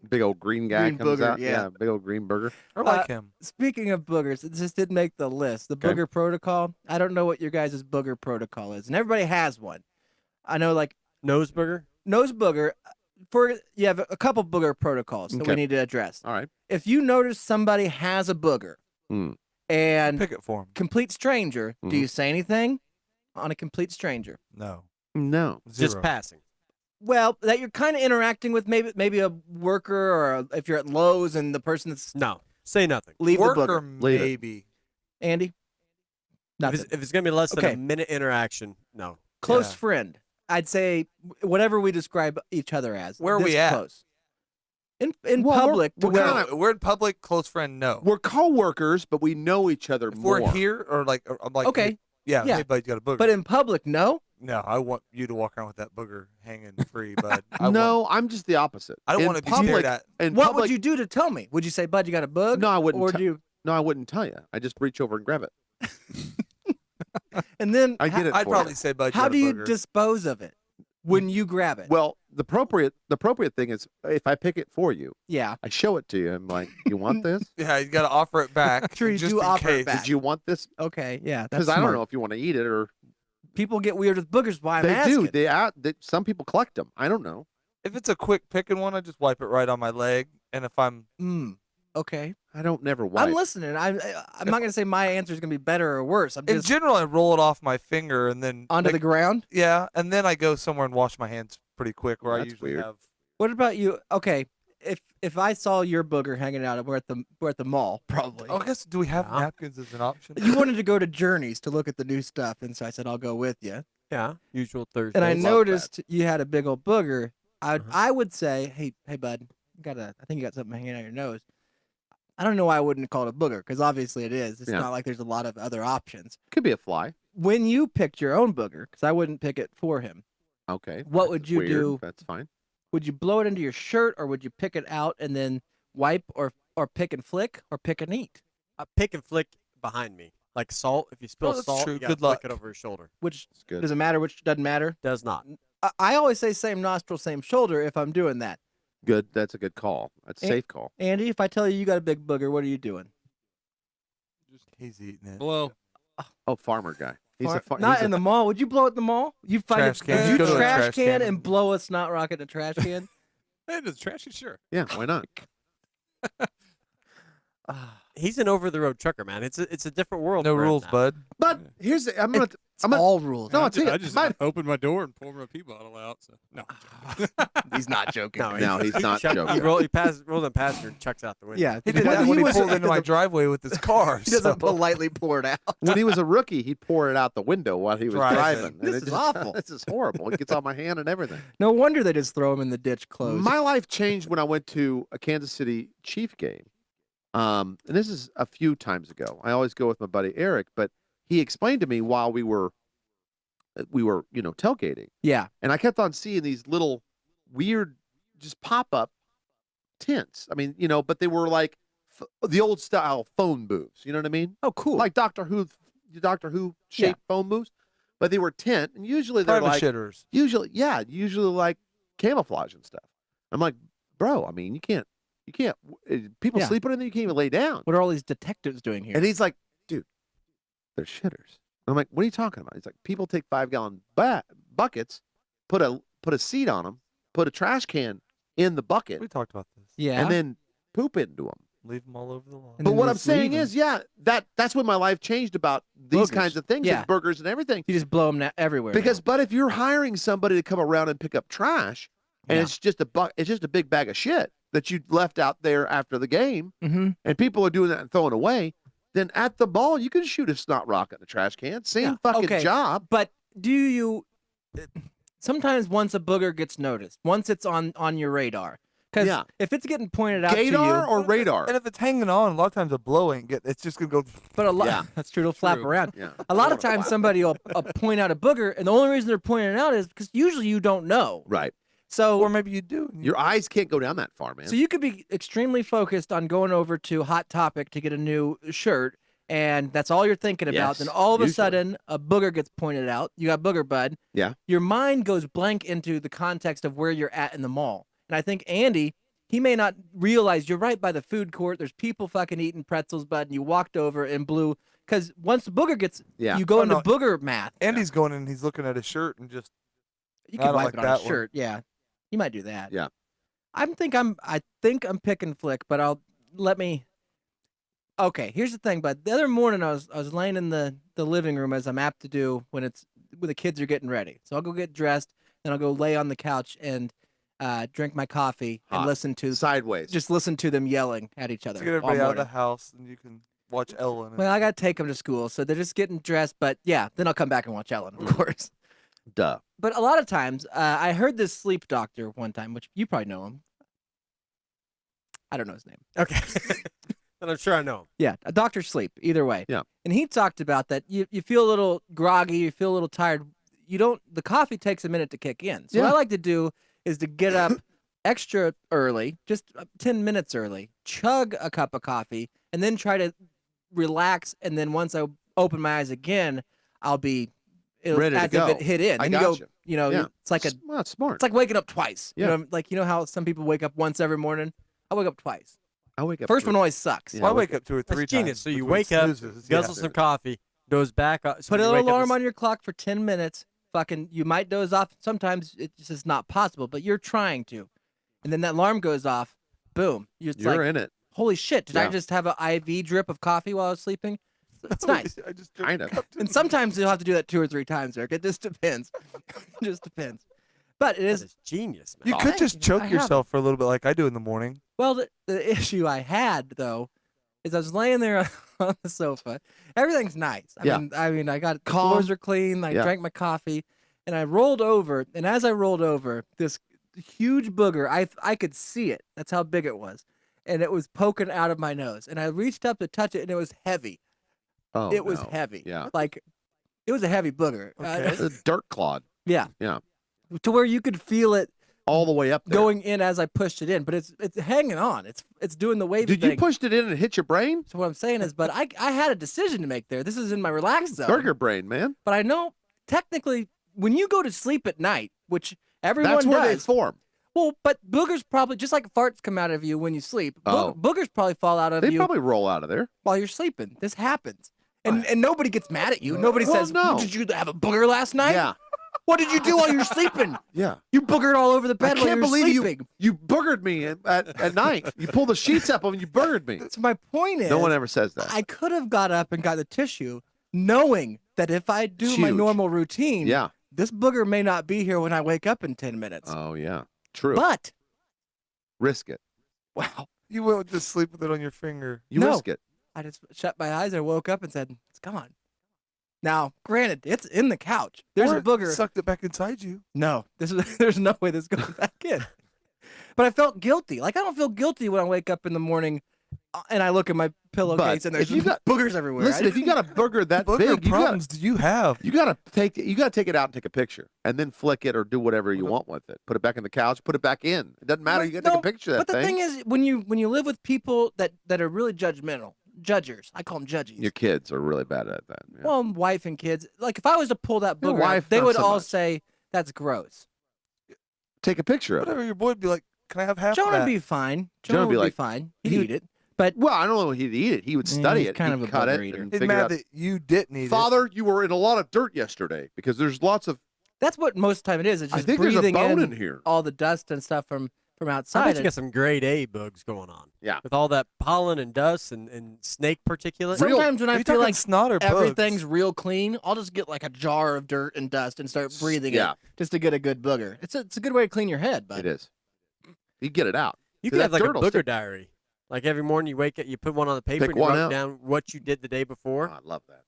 Big old green guy Green comes booger, out. yeah. Big old green burger. I like him. Speaking of boogers, it just didn't make the list. The Okay. booger protocol. I don't know what your guys' booger protocol is, and everybody has one. I know, like Nose burger? nose booger. You have a couple booger protocols that we Okay. need to address. All right. If you notice somebody has a booger, Hmm. and Pick it for him. complete stranger, do Mhm. you say anything on a complete stranger? No. No. Just Zero. passing. Well, that you're kind of interacting with maybe a worker, or if you're at Lowe's and the person that's No. Say nothing. leave the Worker, booger. Leave it. maybe. Andy, If nothing. it's going to be less than Okay. a minute interaction, no. Close Yeah. friend. I'd say whatever we describe each other as. Where are this we at? Close. In Well, public, we're where- kinda- We're in public, close friend, no. We're co-workers, but we know each other If more. we're here, or I'm like, okay, hey, yeah, yeah. hey, bud, you got a booger. but in public, no. no, I want you to walk around with that booger hanging free, bud. No, I'm just the opposite. I don't In want to be public, stared at. In What public, would you do to tell me? Would you say, "Bud, you got a bug"? No, I wouldn't Or tell- do you? No, I wouldn't tell you. I just reach over and grab it. And then I get it. I'd for probably you. say budget. how do you dispose of it when you grab it? Well, the appropriate thing is if I pick it for you, Yeah. I show it to you. I'm like, you want this? Yeah, you got to offer it back. Sure, you just do in offer it case. back. Did you want this? Okay, yeah. That's Because I don't smart. know if you want to eat it or People get weird with boogers. Why I'm they asking. do. Some people collect them. I don't know. If it's a quick picking one, I just wipe it right on my leg. And if I'm Okay. I don't never wipe. I'm listening. I'm not gonna say my answer is gonna be better or worse. I'm in just general, I roll it off my finger and then onto the ground. Yeah, and then I go somewhere and wash my hands pretty quick. Where I That's usually weird. have. What about you? Okay. If I saw your booger hanging out, we're at the mall probably. Oh, I guess do we have napkins as an option? You wanted to go to Journeys to look at the new stuff, and so I said I'll go with you. Yeah, usual Thursday. And I noticed you had a big old booger. I would say, hey bud, I think you got something hanging out your nose. I don't know why I wouldn't call it a booger, because obviously it is. It's not like there's a lot of other options. Could be a fly. When you picked your own booger, because I wouldn't pick it for him. Okay. What would you Weird. do? That's fine. Would you blow it into your shirt, or would you pick it out and then wipe, or pick and flick, or pick and eat? Pick and flick behind me, like salt. If you spill that's salt, true. you gotta Good flick luck. it over your shoulder. Which good. does it matter? Which doesn't matter? Does not. I always say same nostril, same shoulder if I'm doing that. Good. That's a good call. That's a safe call. Andy, if I tell you got a big booger, what are you doing? He's eating it. Blow. Oh, farmer guy. He's a Not in the mall. Would you blow it in the mall? You find Trash a can. huge Go to a trash trash can can. and blow a snot rocket in a trash can? Hey, does trashy? Sure. Yeah, why not? He's an over-the-road trucker, man. It's a different world. No for him rules, now. bud. But here's the, I'm gonna all rules. No, I'll tell you. I just open my door and pour my pee bottle out. So no. He's not joking. No, he's not joking. He rolls them past her and chucks out the window. Yeah, He did that when he pulled into my driveway with his car. He doesn't politely pour it out. When he was a rookie, he'd pour it out the window while he was Driving. driving. And This it is just- awful. This is horrible. It gets on my hand and everything. No wonder they just throw him in the ditch closed. My life changed when I went to a Kansas City Chief game. And this is a few times ago. I always go with my buddy Eric, but he explained to me while we were tailgating. Yeah. And I kept on seeing these little weird, just pop up tents. I mean, but they were like the old style phone booths. You know what I mean? Oh, cool. Like Doctor Who shaped phone booths, but they were tent, and usually they're Private like shitters. usually like camouflage and stuff. I'm like, bro, I mean, you can't. People Yeah. sleeping in there. You can't even lay down. What are all these detectives doing here? And he's like, dude, they're shitters. I'm like, what are you talking about? He's like, people take 5-gallon buckets, put a seat on them, put a trash can in the bucket, We talked about this. yeah. and then poop into them. Leave them all over the lawn. And But then what I'm just saying leave 'em. is, yeah, that's when my life changed about these Boogers. kinds of things, Yeah. and burgers and everything. You just blow them everywhere. Because, but if you're hiring somebody to come around and pick up trash, and Yeah. it's just a big bag of shit that you left out there after the game, Mm-hmm. and people are doing that and throwing away, then at the ball you can shoot a snot rocket in a trash can. Same fucking Okay. job. But do you? Sometimes once a booger gets noticed, once it's on your radar, because Yeah. if it's getting pointed out Gaydar to you, or radar? And if it's hanging on, a lot of times a blow ain't get. It's just gonna go. but a lot Yeah. that's true, it'll flap True. around. Yeah. A lot of times somebody will point out a booger, and the only reason they're pointing it out is because usually you don't know. Right. So Or maybe you do. Your eyes can't go down that far, man. So you could be extremely focused on going over to Hot Topic to get a new shirt, and that's all you're thinking about. Yes, Then all of a usually. sudden, a booger gets pointed out. You got booger bud. Yeah. Your mind goes blank into the context of where you're at in the mall. And I think Andy, he may not realize you're right by the food court. There's people fucking eating pretzels, bud, and you walked over and blew. Because once the booger gets, Yeah. you go Oh, into no. booger math. Andy's going in. He's looking at his shirt and just. You I can don't wipe like it on that a one. shirt. Yeah. You might do that. Yeah. I think I'm pick and flick, but okay, here's the thing, but the other morning I was laying in the living room as I'm apt to do when the kids are getting ready. So I'll go get dressed, then I'll go lay on the couch and drink my coffee and Hot. listen to Sideways. just listen to them yelling at each other. To get all everybody out of the morning. house, and you can watch Ellen. Well, I gotta take them to school, so they're just getting dressed. But yeah, then I'll come back and watch Ellen, of course. Duh. But a lot of times, I heard this sleep doctor one time, which you probably know him. I don't know his name. Okay. And I'm sure I know him. Yeah, a Dr. Sleep, either way. Yeah. And he talked about that you feel a little groggy, you feel a little tired. The coffee takes a minute to kick in. So what Yeah. I like to do is to get up extra early, just 10 minutes early, chug a cup of coffee, and then try to relax. And then once I open my eyes again, I'll be Ready to as go. if it hit in. I And got you go, Yeah. it's like Well, that's smart. it's like waking up twice. Yeah. You know, like you know how some people wake up once every morning. I wake up twice. I wake up. First one always sucks. Well, I wake up 2 or 3 That's times. genius. So you between wake up, snoozes. guzzle some coffee, goes back. So Put a you little wake up alarm this- on your clock for 10 minutes. Fucking, you might doze off. Sometimes it's just not possible, but you're trying to. And then that alarm goes off. Boom. It's You're like, in it. holy shit, did I Yeah. just have an IV drip of coffee while I was sleeping? It's nice. I just Kind of. And sometimes you'll have to do that 2 or 3 times, Eric. It just depends. It just depends. But it That is. is genius, man. You Oh, could thank just you. choke I have yourself for a little bit like I do in the morning. Well, the issue I had, though, is I was laying there on the sofa. Everything's nice. I mean, I got the Calm. floors are clean. I Yeah. drank my coffee, and I rolled over. And as I rolled over, this huge booger, I could see it. That's how big it was. And it was poking out of my nose. And I reached up to touch it, and it was heavy. Oh, It was no. heavy. Yeah. Like, it was a heavy booger. A dirt clod. Yeah. Yeah. To where you could feel it All the way up there. going in as I pushed it in, but it's hanging on. It's doing the wavy Did thing. you push it in and hit your brain? So what I'm saying is, but I had a decision to make there. This is in my relaxed zone. Burger brain, man. But I know technically when you go to sleep at night, which everyone That's where they does. form. Well, but boogers probably just like farts come out of you when you sleep. Oh. Boogers probably fall out of They you probably roll out of there. while you're sleeping. This happens. And nobody gets mad at you. Nobody Well, says, no. "Did you have a booger last night? Yeah. What did you do while you were sleeping? Yeah. You boogered all over the I bed while you can't were believe sleeping." you boogered me at night. You pulled the sheets up and you boogered me. So my point is, No one ever says that. I could have got up and got the tissue, knowing that if I do my Huge. normal routine, Yeah. this booger may not be here when I wake up in 10 minutes. Oh, yeah. True. But Risk it. wow, You went to sleep with it on your finger. You No. risk it. I just shut my eyes. I woke up and said, "It's gone." Now, granted, it's in the couch. There's Or a booger. Sucked it back inside you. No, there's no way this is going back in. But I felt guilty. Like I don't feel guilty when I wake up in the morning and I look at my pillowcase and there's if you got- boogers everywhere. Listen, if you got a booger that What big, problems do you have? you gotta take it out and take a picture, and then flick it or do whatever you want with it. Put it back in the couch. Put it back in. It doesn't matter. You gotta take a picture of that But the thing. thing is, when you live with people that are really judgmental, judgers, I call them judges. Your kids are really bad at that. Yeah. Well, wife and kids. Like if I was to pull that Your booger, wife, out, they not would so all much. say that's gross. Take a picture of it. Whatever, your boy would be like, can I have half Jonah of would that? be fine. Jonah Jonah would would be be like- fine. He'd he eat would- it. But Well, I don't know if he'd eat it. He would study he's it. kind He'd of a cut booger it eater. and He's figure mad out. that you didn't eat it. Father, you were in a lot of dirt yesterday because there's lots of. that's what most of the time it is. It's I just think there's a breathing bone in here. all the dust and stuff from I outside. bet you got some grade A bugs going on. Yeah. With all that pollen and dust and snake particulate. Sometimes when Are I you feel talking like snot or everything's bugs? real clean, I'll just get like a jar of dirt and dust and start breathing Yeah. it just to get a good booger. It's a good way to clean your head, but It is. You get it out. You 'Cause could have that like a dirt will booger stick- diary. Like every morning you wake up, you put one on the paper Pick and you one write out. down what you did the day before. Oh, I love that.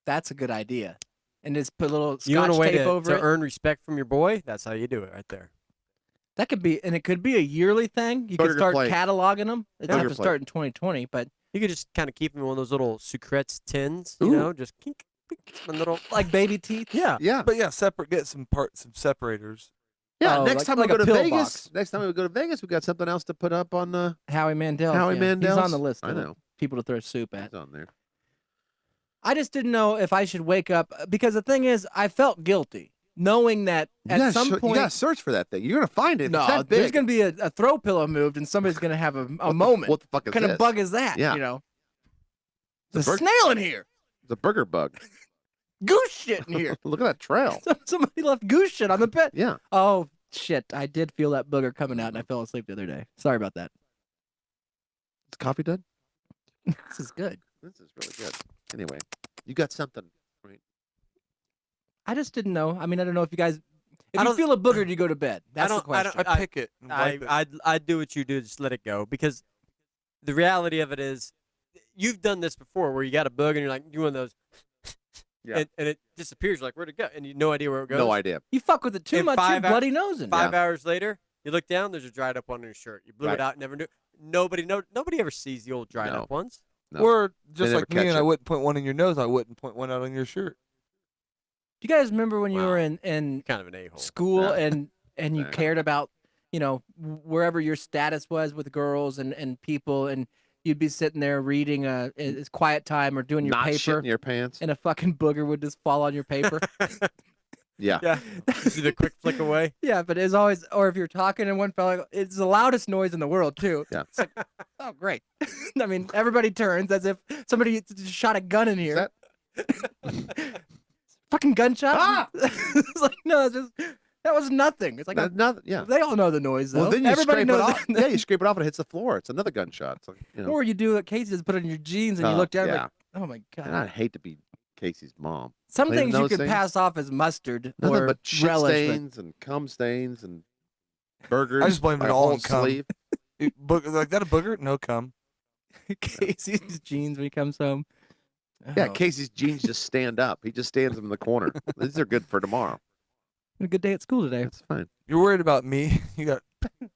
that's a good idea. And just put a little You want scotch a way tape to over it. earn respect from your boy? That's how you do it right there. That could be, and it could be a yearly thing. You could Burger start plate. cataloging them. It doesn't have Burger to start in 2020, but You could just kind of keep them in one of those little sucrets tins, you Ooh. know, just kink, kink, one little. like baby teeth. Yeah. Yeah. But yeah, get some separators. Yeah. Oh, next like- time like we a go to pill Vegas. box. Next time we go to Vegas, we got something else to put up on. Howie Mandel. Howie He's Mandel's? on the list. I of know. people to throw soup at. It's on there. I just didn't know if I should wake up because the thing is, I felt guilty knowing that You at gotta some you point. gotta search for that thing. You're gonna find it. If it's No, that big. there's going to be a throw pillow moved and somebody's going to have a moment. What the fuck is What kind this? of bug is that? Yeah. You know, It's there's a a bur- snail in here. It's a burger bug. Goose shit in here. Look at that trail. Somebody left goose shit on the bed. Yeah. Oh, shit. I did feel that booger coming out and I fell asleep the other day. Sorry about that. Is coffee done? This is good. This is really good. Anyway, you got something. Right? I just didn't know. I mean, I don't know if you guys. If I you don't- feel a booger, do you go to bed? That's the I question. don't. I pick it and wipe it. I'd do what you do, just let it go. Because the reality of it is, you've done this before where you got a bug and you're like doing those, Yeah. and it disappears. You're like, where'd it go? And you no idea where it goes. No idea. You fuck with it too And much, you're 5 bloody nosing. 5 hours later, you look down. There's a dried up one on your shirt. You blew Right. it out. Never knew. Nobody ever sees the old dried No. up ones. No. Or They just never like me, catch and it. I wouldn't point one in your nose. I wouldn't point one out on your shirt. Do you guys remember when you Wow. were in You're kind of an a-hole. school No. and you No. cared about, wherever your status was with girls and people, and you'd be sitting there reading it's quiet time or doing your Not paper, shitting your pants. and a fucking booger would just fall on your paper. Yeah. Yeah. See the quick flick away. Yeah, but it's always, or if you're talking and one fella, it's the loudest noise in the world too. Yeah. It's like, oh great. I mean, everybody turns as if somebody just shot a gun in here. Fucking gunshot. Ah! It's like, no, it's just, that was nothing. It's like That's nothing. Yeah. they all know the noise though. Well, then you Everybody scrape knows it off. Yeah, you scrape it off and it hits the floor. It's another gunshot. It's like, you know. Or you do what Casey does, put it in your jeans and you Oh, look down yeah. like, oh my god. And I'd hate to be Casey's mom. Some Cleaning things you those could things. pass off as mustard Nothing or but shit relish. stains and cum stains and burgers. I just blamed by it a all whole on cum. sleeve. Like that a booger? No cum. Casey's jeans when he comes home. Yeah, Oh. Casey's jeans just stand up. He just stands them in the corner. These are good for tomorrow. A good day at school today. That's fine. You're worried about me? You got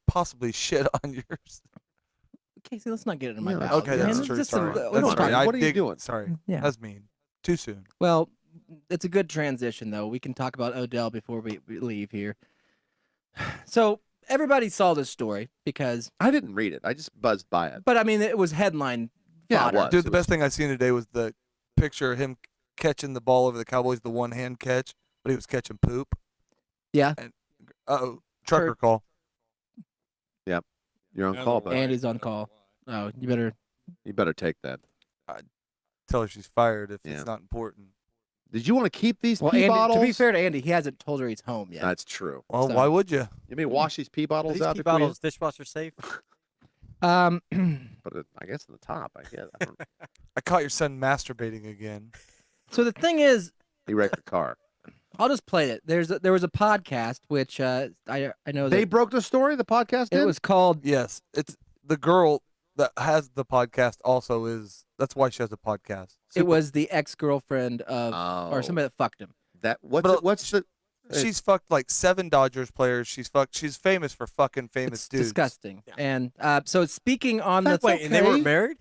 possibly shit on yours. Casey, let's not get into my Yeah, mouth. Okay, man. that's It's true. just Sorry. some- That's we don't sorry. talk- What are you doing? Sorry. Yeah. That's mean. Too soon. Well, it's a good transition, though. We can talk about Odell before we leave here. So everybody saw this story because, I didn't read it. I just buzzed by it. but I mean, it was headline. Yeah, it fodder. was. Dude, the best thing I seen today was the picture of him catching the ball over the Cowboys, the one-hand catch, but he was catching poop. Yeah. And, uh-oh, trucker Kurt. call. Yep. You're on call, bud. Andy's on call. Oh, you better. You better take that. Tell her she's fired if Yeah. it's not important. Did you want to keep these Well, pee Andy, bottles? to be fair to Andy, he hasn't told her he's home yet. That's true. Well, So- why would you? You may wash these pee bottles These out pee before bottles, dishwasher safe. Um, But I guess in the top, I guess. I don't, I caught your son masturbating again. so the thing is, he wrecked the car. I'll just play it. There was a podcast which I know They that broke the story. The podcast did. it was called. Yes, it's the girl that has the podcast also is. That's why she has a podcast. It was the ex-girlfriend of, or Oh. somebody that fucked him. that. What's But- it, what's the? She's fucked like 7 Dodgers players. She's famous for fucking famous It's dudes. disgusting. And so speaking on That's the Wait, and they weren't married?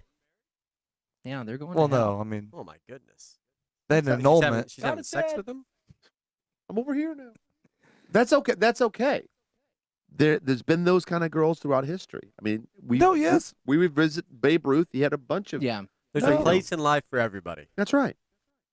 yeah, they're going. Well, to hell. no, I mean Oh my goodness. they had an She's having, annulment. she's having sex with him? I'm over here now. That's okay. That's okay. There's been those kind of girls throughout history. I mean, yes. we revisit Babe Ruth. He had a bunch of. Yeah. There's No. a place in life for everybody. That's right.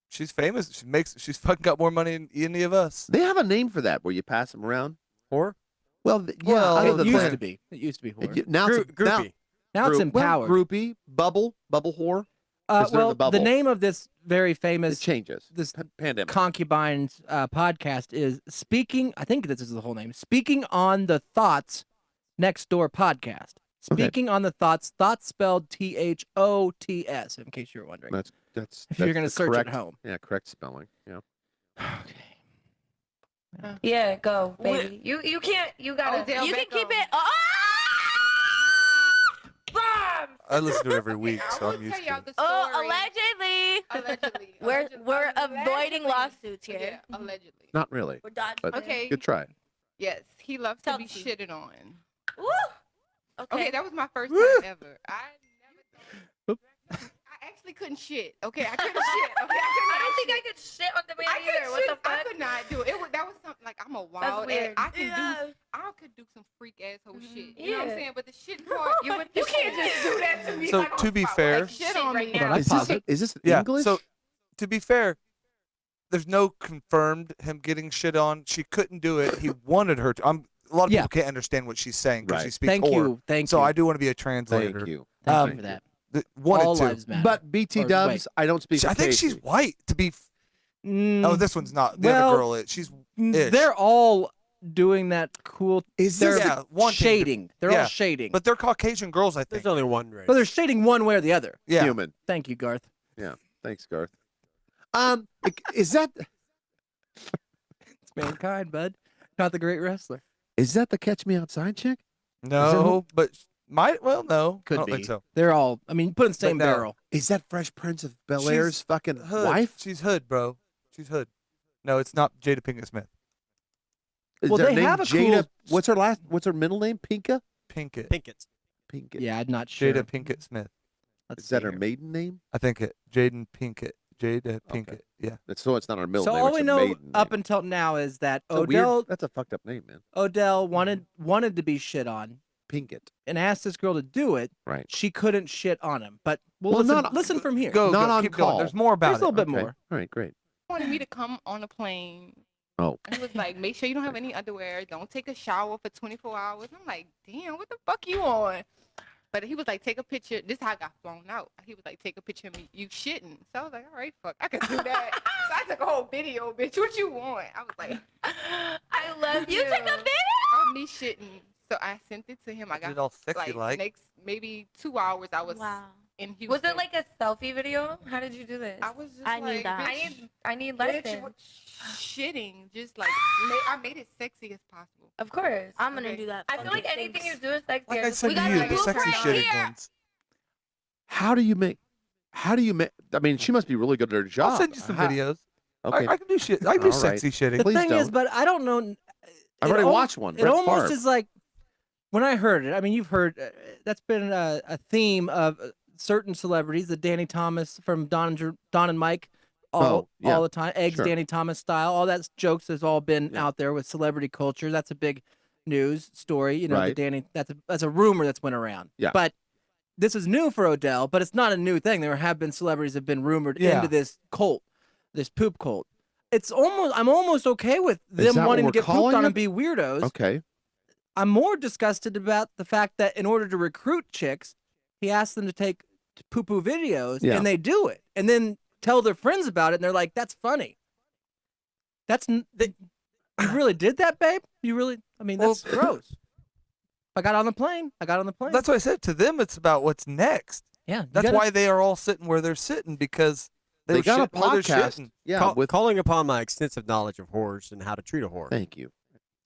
She's famous. She's fucking got more money than any of us. They have a name for that where you pass them around. Or Well, yeah. Well, out It of the used plan. to be. It used to be whore. Now it's groupie. Now it's well, empowered. groupie, bubble whore. 'cause they're in Well, the bubble. name of this very It famous changes. this Pandemic. concubines podcast is speaking. I think this is the whole name. Speaking on the Thoughts Next Door podcast. Okay. Speaking on the Thoughts. Thoughts spelled THOTS. In case you're wondering. That's If you're that's gonna the search at correct, home. Yeah, correct spelling. Yeah. Yeah, go, baby. You can't. You gotta. Odell you can Beckham. keep it. Oh! Bomb! I listen to it every week, so I'm used tell to y'all it. the Oh, story. allegedly. Allegedly. We're avoiding lawsuits here. Yeah, allegedly. Not really. We're dodging. But Okay. good try. Yes, he loves Tell to be the truth. shitted on. Woo! Okay. Okay, that was my first time ever. I never thought. I actually couldn't shit. Okay, I couldn't shit. Okay, I don't think I could shit on the man I either. could What the shit. I fuck? could not do it. That was something like I'm a wild. weird. I can Yeah. do. I could do some freak asshole shit. You know what I'm Yeah. saying? But the shit part, you can't just do that to me. So like, to be like, fair, shit on me. Hold on, Is this, is this English? So to be fair, there's no confirmed him getting shit on. She couldn't do it. He wanted her to. A lot of Yeah. people can't understand what she's saying because she Right. speaks Thank whore. you. Thank So you. I do want to be a translator. Thank you. Thank you for that. Wanted All to. lives matter. But BT Or Dubs, wait. I don't speak. I with think she's Casey. white to be. Mm, Oh, this one's not. The well, other girl is. She's. ish. They're all doing that cool. Is they're this Yeah, wanting to- shading. They're yeah. all shading. But they're Caucasian girls, I think. There's only one race. Well, they're shading one way or the other. Yeah. human? Thank you, Garth. Yeah. Thanks, Garth. Is that It's mankind, bud. Not the great wrestler. the Catch Me Outside chick? No, but might. Well, no. Could I don't be. think so. They're all. I mean, put in the same no. barrel. Is that Fresh Prince of Bel She's Air's fucking Hood. wife? She's hood, bro. She's hood. No, it's not Jada Pinkett Smith. Is Well, her they name have a Jada? cool- What's her middle name? Pinka? Pinkett. Pinkett. Pinkett. Yeah, I'm not sure. Jada Pinkett Smith. Let's Is that see her here. maiden name? I think it. Jaden Pinkett. Jada Pinkett. Yeah. So it's not her middle So name. all it's we her know maiden up name. until now is that That's a weird- Odell that's a fucked up name, man. wanted to be shit on pink it. and asked this girl to do it, Right. she couldn't shit on him. But Well, listen, not- listen from here. Go, Not go, on keep call. going. There's more about There's a it. little bit Okay. more. All right, great. He wanted me to come on a plane. Oh. He was like, make sure you don't have any underwear. Don't take a shower for 24 hours. I'm like, damn, what the fuck you on? But he was like, take a picture. This is how I got flown out. He was like, take a picture of me. You shitting. So I was like, all right, fuck, I can do that. So I took a whole video, bitch. What you want? I was like, I love you. Took a video? of me shitting. So I sent it to him. I Did got it all sexy like? next maybe 2 hours. I was in Houston. Was it like a selfie video? How did you do this? I was just I like, need that. bitch, I need bitch, lessons. what- shitting. Just like I made it sexy as possible. Of course. I'm gonna do that. I feel like anything you do is sexy. Like I said we to got you, a the sexy blueprint shitting here. ones. How do you make? I mean, she must be really good at her job. I'll send you some How- videos. Okay. I can do shit. I can do All right. sexy shitting. The Please thing don't. is, but I don't know. I've already watched one. It Brett almost Favre. is like when I heard it. I mean, you've heard that's been a theme of certain celebrities. The Danny Thomas from Don and Mike, all the time. Eggs, Sure. Danny Thomas style. All that jokes has all been out there with celebrity culture. That's a big news story. You know, the Right. Danny. That's a rumor that's went around. Yeah. But this is new for Odell. But it's not a new thing. There have been celebrities have been rumored Yeah. into this cult, this poop cult. I'm almost okay with Is them that wanting to what get we're pooped calling on it? and be weirdos. Okay. I'm more disgusted about the fact that in order to recruit chicks, he asked them to take poo-poo videos, Yeah. and they do it, and then tell their friends about it, and they're like, "That's funny." You really did that, babe? You really? I mean, that's gross. I got on the plane. That's what I said. To them, it's about what's next. Yeah. That's why they are all sitting where they're sitting, because they were got a shitting where they're podcast. shitting. Yeah. Calling upon my extensive knowledge of whores and how to treat a whore. Thank you.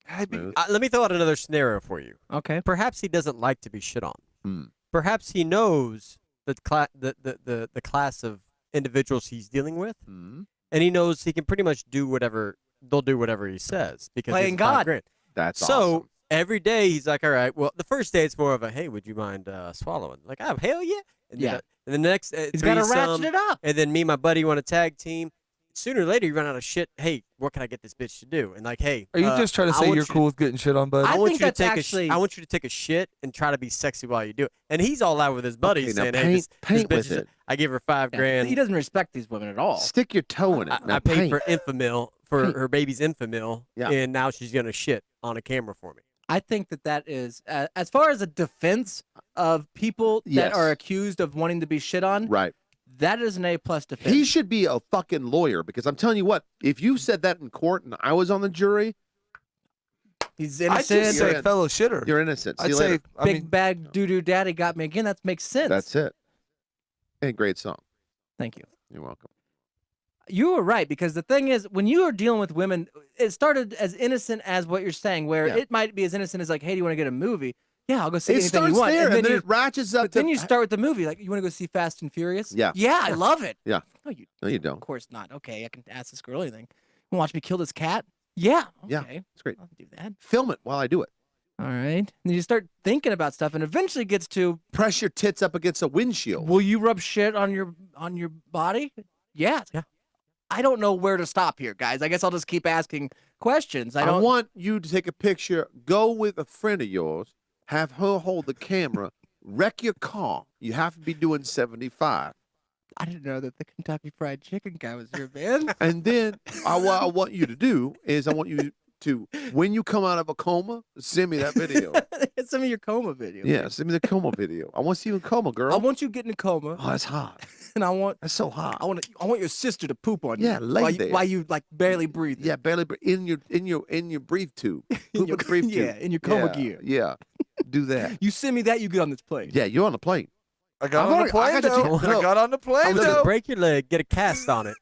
Let me throw out another scenario for you. Okay. Perhaps he doesn't like to be shit on. Hmm. Perhaps he knows the class of individuals he's dealing with, Hmm. and he knows he can pretty much do whatever they'll do whatever he says because Playing he's $5 God. grand. That's so awesome. every day he's like, all right. Well, the first day it's more of a, hey, would you mind swallowing? Like, oh, hell yeah. And Yeah. Then, and the next He's got to threesome, ratchet it up. and then me and my buddy want to tag team. Sooner or later, you run out of shit. Hey, what can I get this bitch to do? And like, hey, Are you just trying to I say want you're you cool with getting shit on, bud? I want think you to that's take actually- I want you to take a shit and try to be sexy while you do it. And he's all out with his buddies Okay, now saying, "Hey, paint- this paint bitch with is it. I give her $5 Yeah, grand. He doesn't respect these women at all. Stick your toe in it. I Now paid paint. for Infamil for Paint. her baby's Infamil, Yeah. and now she's gonna shit on a camera for me." I think that is, as far as a defense of people that Yes. are accused of wanting to be shit on, Right. that is an A+ defense. He should be a fucking lawyer, because I'm telling you what, if you said that in court and I was on the jury, He's I'd innocent. just say fellow shitter. you're innocent. See I'd you say, later. I Big mean, bag doo-doo daddy got me again. That makes sense. That's it. And great song. Thank you. You're welcome. You were right, because the thing is, when you are dealing with women, it started as innocent as what you're saying, where Yeah. it might be as innocent as like, hey, do you want to get a movie? Yeah, I'll go see It anything starts you want. there, and then you, it ratchets up but then to- you start with the movie, like, you want to go see Fast and Furious? Yeah. Yeah, I love it. Yeah. No, you No, you Of don't. course not. Okay, I can ask this girl anything. You want to watch me kill this cat? Yeah. Yeah. Okay. It's great. I'll do that. Film it while I do it. All right. And you start thinking about stuff, and eventually it gets to, Press your tits up against a windshield. will you rub shit on your body? Yeah. Yeah. I don't know where to stop here, guys. I guess I'll just keep asking questions. I I don't want you to take a picture, go with a friend of yours, have her hold the camera, wreck your car. You have to be doing 75. I didn't know that the Kentucky Fried Chicken guy was here, man. And then what I want you to do is I want you to, when you come out of a coma, send me that video. Send me your coma video. Yeah, send me the coma video. I want to see you in coma, girl. I want you getting a coma, Oh, that's hot. and I want That's so hot. I want your sister to poop on you. Yeah, lay while there. you, while you like barely breathe. Yeah, barely in your brief tube. in Poop your, in the brief tube. yeah, in your coma Yeah, gear. Yeah, do that. You send me that, you get on this plane. Yeah, you're on the plane. I got I've on already- the I plane, got your though. ticket. I No. got on the plane, Listen, though. break your leg, get a cast on it.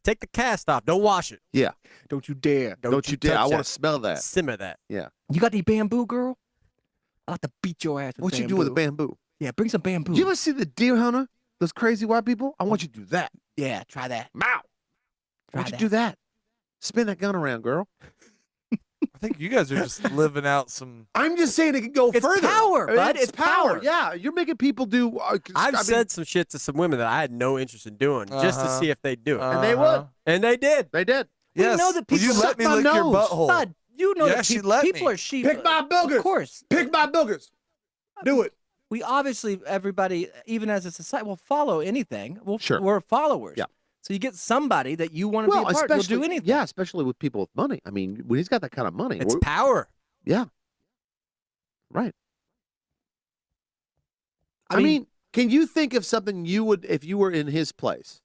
Take the cast off. Don't wash it. Yeah. Don't you dare. Don't you dare. I touch want that. to smell that. Simmer that. Yeah. You got any bamboo, girl? I'll have to beat your ass with What you do with a bamboo? Yeah, bring some bamboo. You ever see the deer hunter? Those crazy white people? I want you to do that. Yeah, try that. Mow. I Try want you that. to do that. Spin that gun around, girl. I think you guys are just living out some. I'm just saying it can go It's further. power, bud. It's power. Yeah, you're making people do. 'Cause, I've I mean, said some shit to some women that I had no interest in doing, just to Uh-huh. see if they do it. and they would. And they did. They did. We Yes. know that Will you people let suck me my lick your nose. butthole? Bud, you know Yeah, that she people, let people me. are sheep. Pick my boogers. Of course. Pick my boogers. Do it. We obviously, everybody, even as a society, will follow anything. Sure. We're followers. Yeah. So you get somebody that you want to be a part. You'll do anything. Yeah, especially with people with money. I mean, when he's got that kind of money, It's power. Yeah. Right. I mean, can you think of something you would, if you were in his place,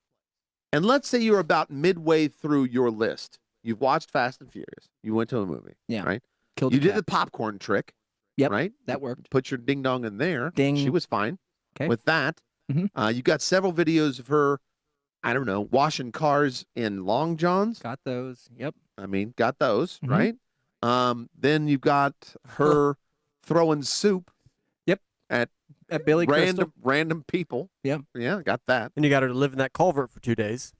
and let's say you're about midway through your list. You've watched Fast and Furious. You went to a movie. Yeah. Right? Killed You the did cat. the popcorn trick. Yep. Right? That worked. Put your ding dong in there. Ding. She was fine Okay. with that. You got several videos of her, I don't know, washing cars in long johns. Got those. Yep. I mean, got those, right? Then you've got her throwing soup. Yep. At Billy Crystal. random people. Yep. Yeah, got that. And you got her to live in that culvert for 2 days.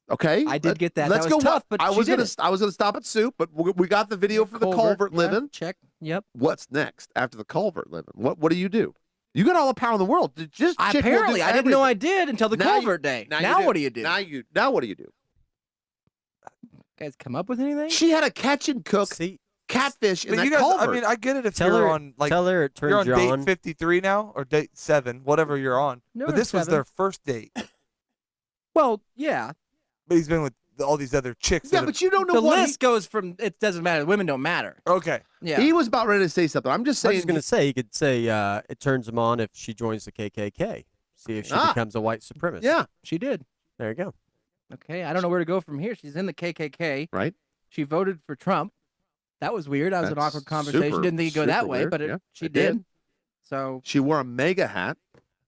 Okay. I did get that. Let's That was go. tough, but I she was did gonna it. I was gonna stop at soup, but we got the video for the culvert yeah, living. Check. Yep. What's next after the culvert living? What do you do? You got all the power in the world. Just chick will do Apparently, I didn't know I everything. did until the Now you- culvert day. now you Now do. what do you do? Now what do you do? Guys, come up with anything? She had a catch and cook catfish in But that you guys, culvert. I mean, I get it if Tell you're her- on like tell her it you're on turns you on. date 53 now or date 7, whatever you're on. No, but we're this was 7. their first date. Well, yeah. But he's been with all these other chicks. Yeah, that but you don't know The what list goes from it doesn't matter. Women don't matter. Okay. Yeah. He was about ready to say something. I'm just I was saying. just gonna say, you could say it turns him on if she joins the KKK. See if she becomes a white supremacist. Yeah. She did. There you go. Okay. I don't know where to go from here. She's in the KKK. Right. She voted for Trump. That was weird. That was an That's awkward conversation. super- Didn't think it'd go that super way, weird. but Yeah, she it did. did. So She wore a mega hat,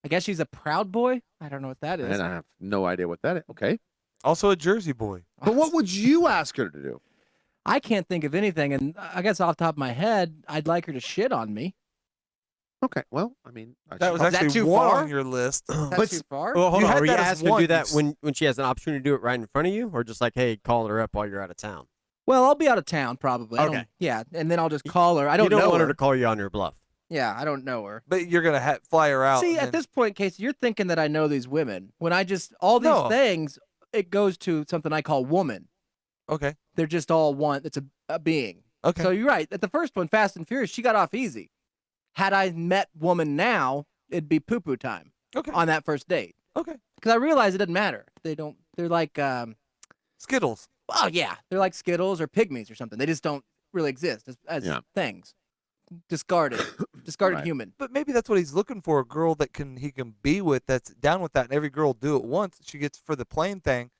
I guess she's a proud boy. I don't know what that is. and I have no idea what that is. Okay. Also a Jersey boy. But what would you ask her to do? I can't think of anything, and I guess off the top of my head, I'd like her to shit on me. Okay. Well, I mean, That was Is that actually too one far? on your list. That's too far. Well, hold You on. had Are you that as asking her to do one. that when she has an opportunity to do it right in front of you, or just like, hey, calling her up while you're out of town? Well, I'll be out of town probably. I don't- Okay. Yeah, and then I'll just call her. I You don't don't know want her. her to call you on your bluff. Yeah, I don't know her. But you're gonna fly her out. See, and at this point, Casey, you're thinking that I know these women. When I just all these No. things, it goes to something I call woman. Okay. They're just all one. It's a being. Okay. So you're right. At the first one, Fast and Furious, she got off easy. Had I met woman now, it'd be poo poo time. Okay. On that first date. Okay. Because I realize it doesn't matter. They don't. They're like. Skittles. Oh yeah, they're like Skittles or pygmies or something. They just don't really exist as Yeah. things. Discarded Right. human. But maybe that's what he's looking for, a girl that he can be with that's down with that, and every girl will do it once. She gets for the plane thing.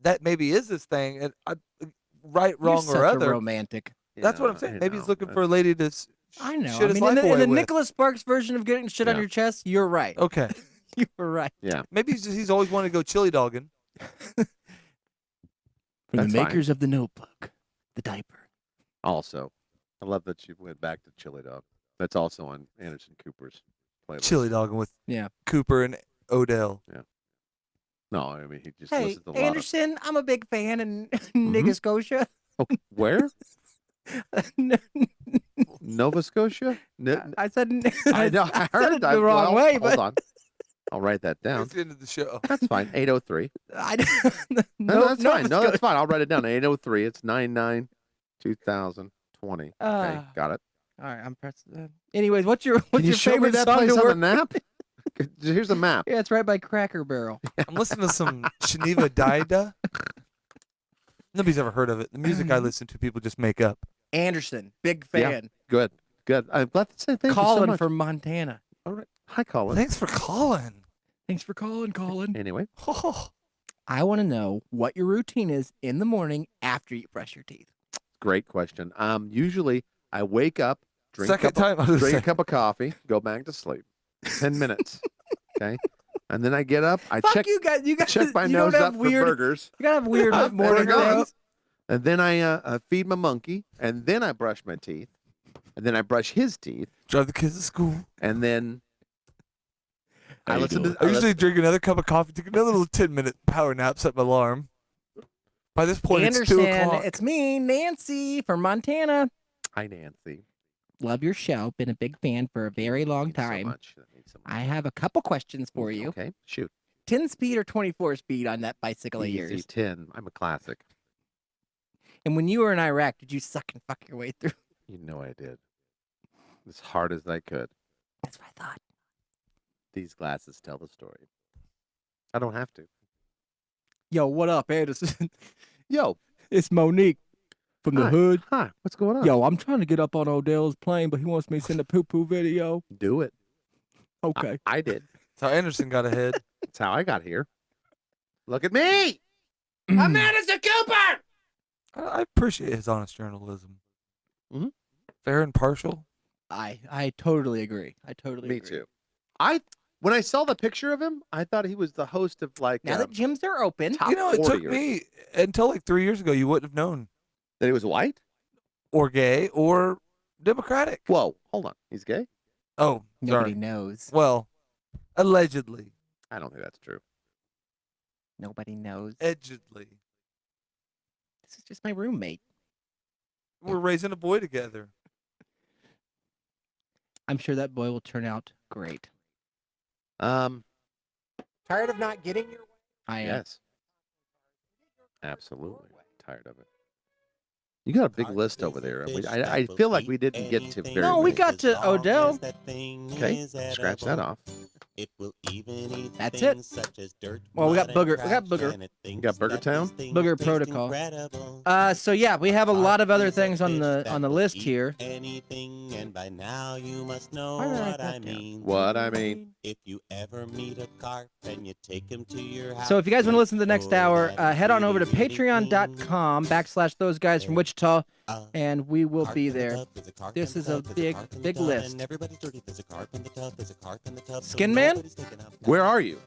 That maybe is his thing, and right, wrong, You're or such other. A romantic. That's what I'm Yeah, saying. I Maybe he's know. looking for a lady to I know. shit I his mean, life in away the with. Nicholas Sparks version of getting shit on Yeah. your chest, you're right. Okay. You were right. Yeah. Maybe he's always wanted to go chili dogging. From That's the fine. makers of the Notebook, the diaper. Also, I love that you went back to Chili Dog. That's also on Anderson Cooper's playlist. Chili dogging with Yeah. Cooper and Odell. No, I mean he just Hey, listens to a lot of. Anderson, I'm a big fan in Nova Scotia. Okay, where? Nova Scotia? I said I know. I said heard it the wrong way, Hold but on. I'll write that down. That's the end of the show. That's fine. 803. I, No, that's Nova fine. No, Scotia. that's fine. I'll write it down. 803. It's 99-2020. Okay, got it. All right, I'm pressing. Anyways, what's your Can you your show me favorite that song place to on work? the map? Here's a map. Yeah, it's right by Cracker Barrel. I'm listening to some Shaniva Daida. Nobody's ever heard of it. The music I listen to, people just make up. Anderson, big Yeah, fan. good. I'm glad to say thank you so Colin much. from Montana. All right. Hi, Colin. Thanks for calling. Thanks for calling, Colin. Anyway, I want to know what your routine is in the morning after you brush your teeth. great question. Usually I wake up, drink, Second time I was drink a saying. cup of coffee, go back to sleep. 10 minutes. Okay. And then I get up, I Fuck check you guys. You guys check my you nose don't up have for weird. burgers. You gotta have weird There morning we go. things. And then I feed my monkey, and then I brush my teeth, and then I brush his teeth, Drive the kids to school. and then I listen to. I usually drink another cup of coffee, take another little 10-minute power nap, set my alarm. By this point, Anderson, it's 2 o'clock. it's me, Nancy from Montana. Hi, Nancy. Love your show. Been a big fan for a very long Thank you time. So much. That means so much. I have a couple questions for you. Okay, shoot. 10 speed or 24 speed on that bicycle of Easy yours? 10. I'm a classic. And when you were in Iraq, did you suck and fuck your way through? You know I did. As hard as I could. That's what I thought. These glasses tell the story. I don't have to. Yo, what up, Anderson? Yo, it's Monique from the Hi. hood. Hi, what's going on? Yo, I'm trying to get up on Odell's plane, but he wants me to send a poo-poo video. Do it. Okay. I did. That's how Anderson got ahead. That's how I got here. Look at me. I'm Anderson Cooper. I appreciate his honest journalism. Mhm. Fair and partial. I totally agree. I totally Me agree. too. When I saw the picture of him, I thought he was the host of like Now that gyms are open, top You know, it 40 took or- me until like 3 years ago. You wouldn't have known that he was white or gay or Democratic. Whoa, hold on. He's gay? Oh, nobody sorry. knows. Well, allegedly. I don't think that's true. Nobody knows. Allegedly. This is just my roommate. We're raising a boy together. I'm sure that boy will turn out great. Um, Tired of not getting your way? I am. yes. Absolutely. Tired of it. You got a big list over there. I feel like we didn't get to very No, we many. got to Odell. Okay, scratch that off. That's it. Well, we got Booger. We got Booger. You got Burger Town? Booger Protocol. So yeah, we have a lot of other things on the list here. Anything, and by now you must know Why did I what write I that down? mean. What I mean. If you ever meet a carp and you take him to your house. So if you guys want to listen to the next hour, head on over to patreon.com/Those Guys From Wichita, and we will be there. This is a big list. Skinman? Where are you?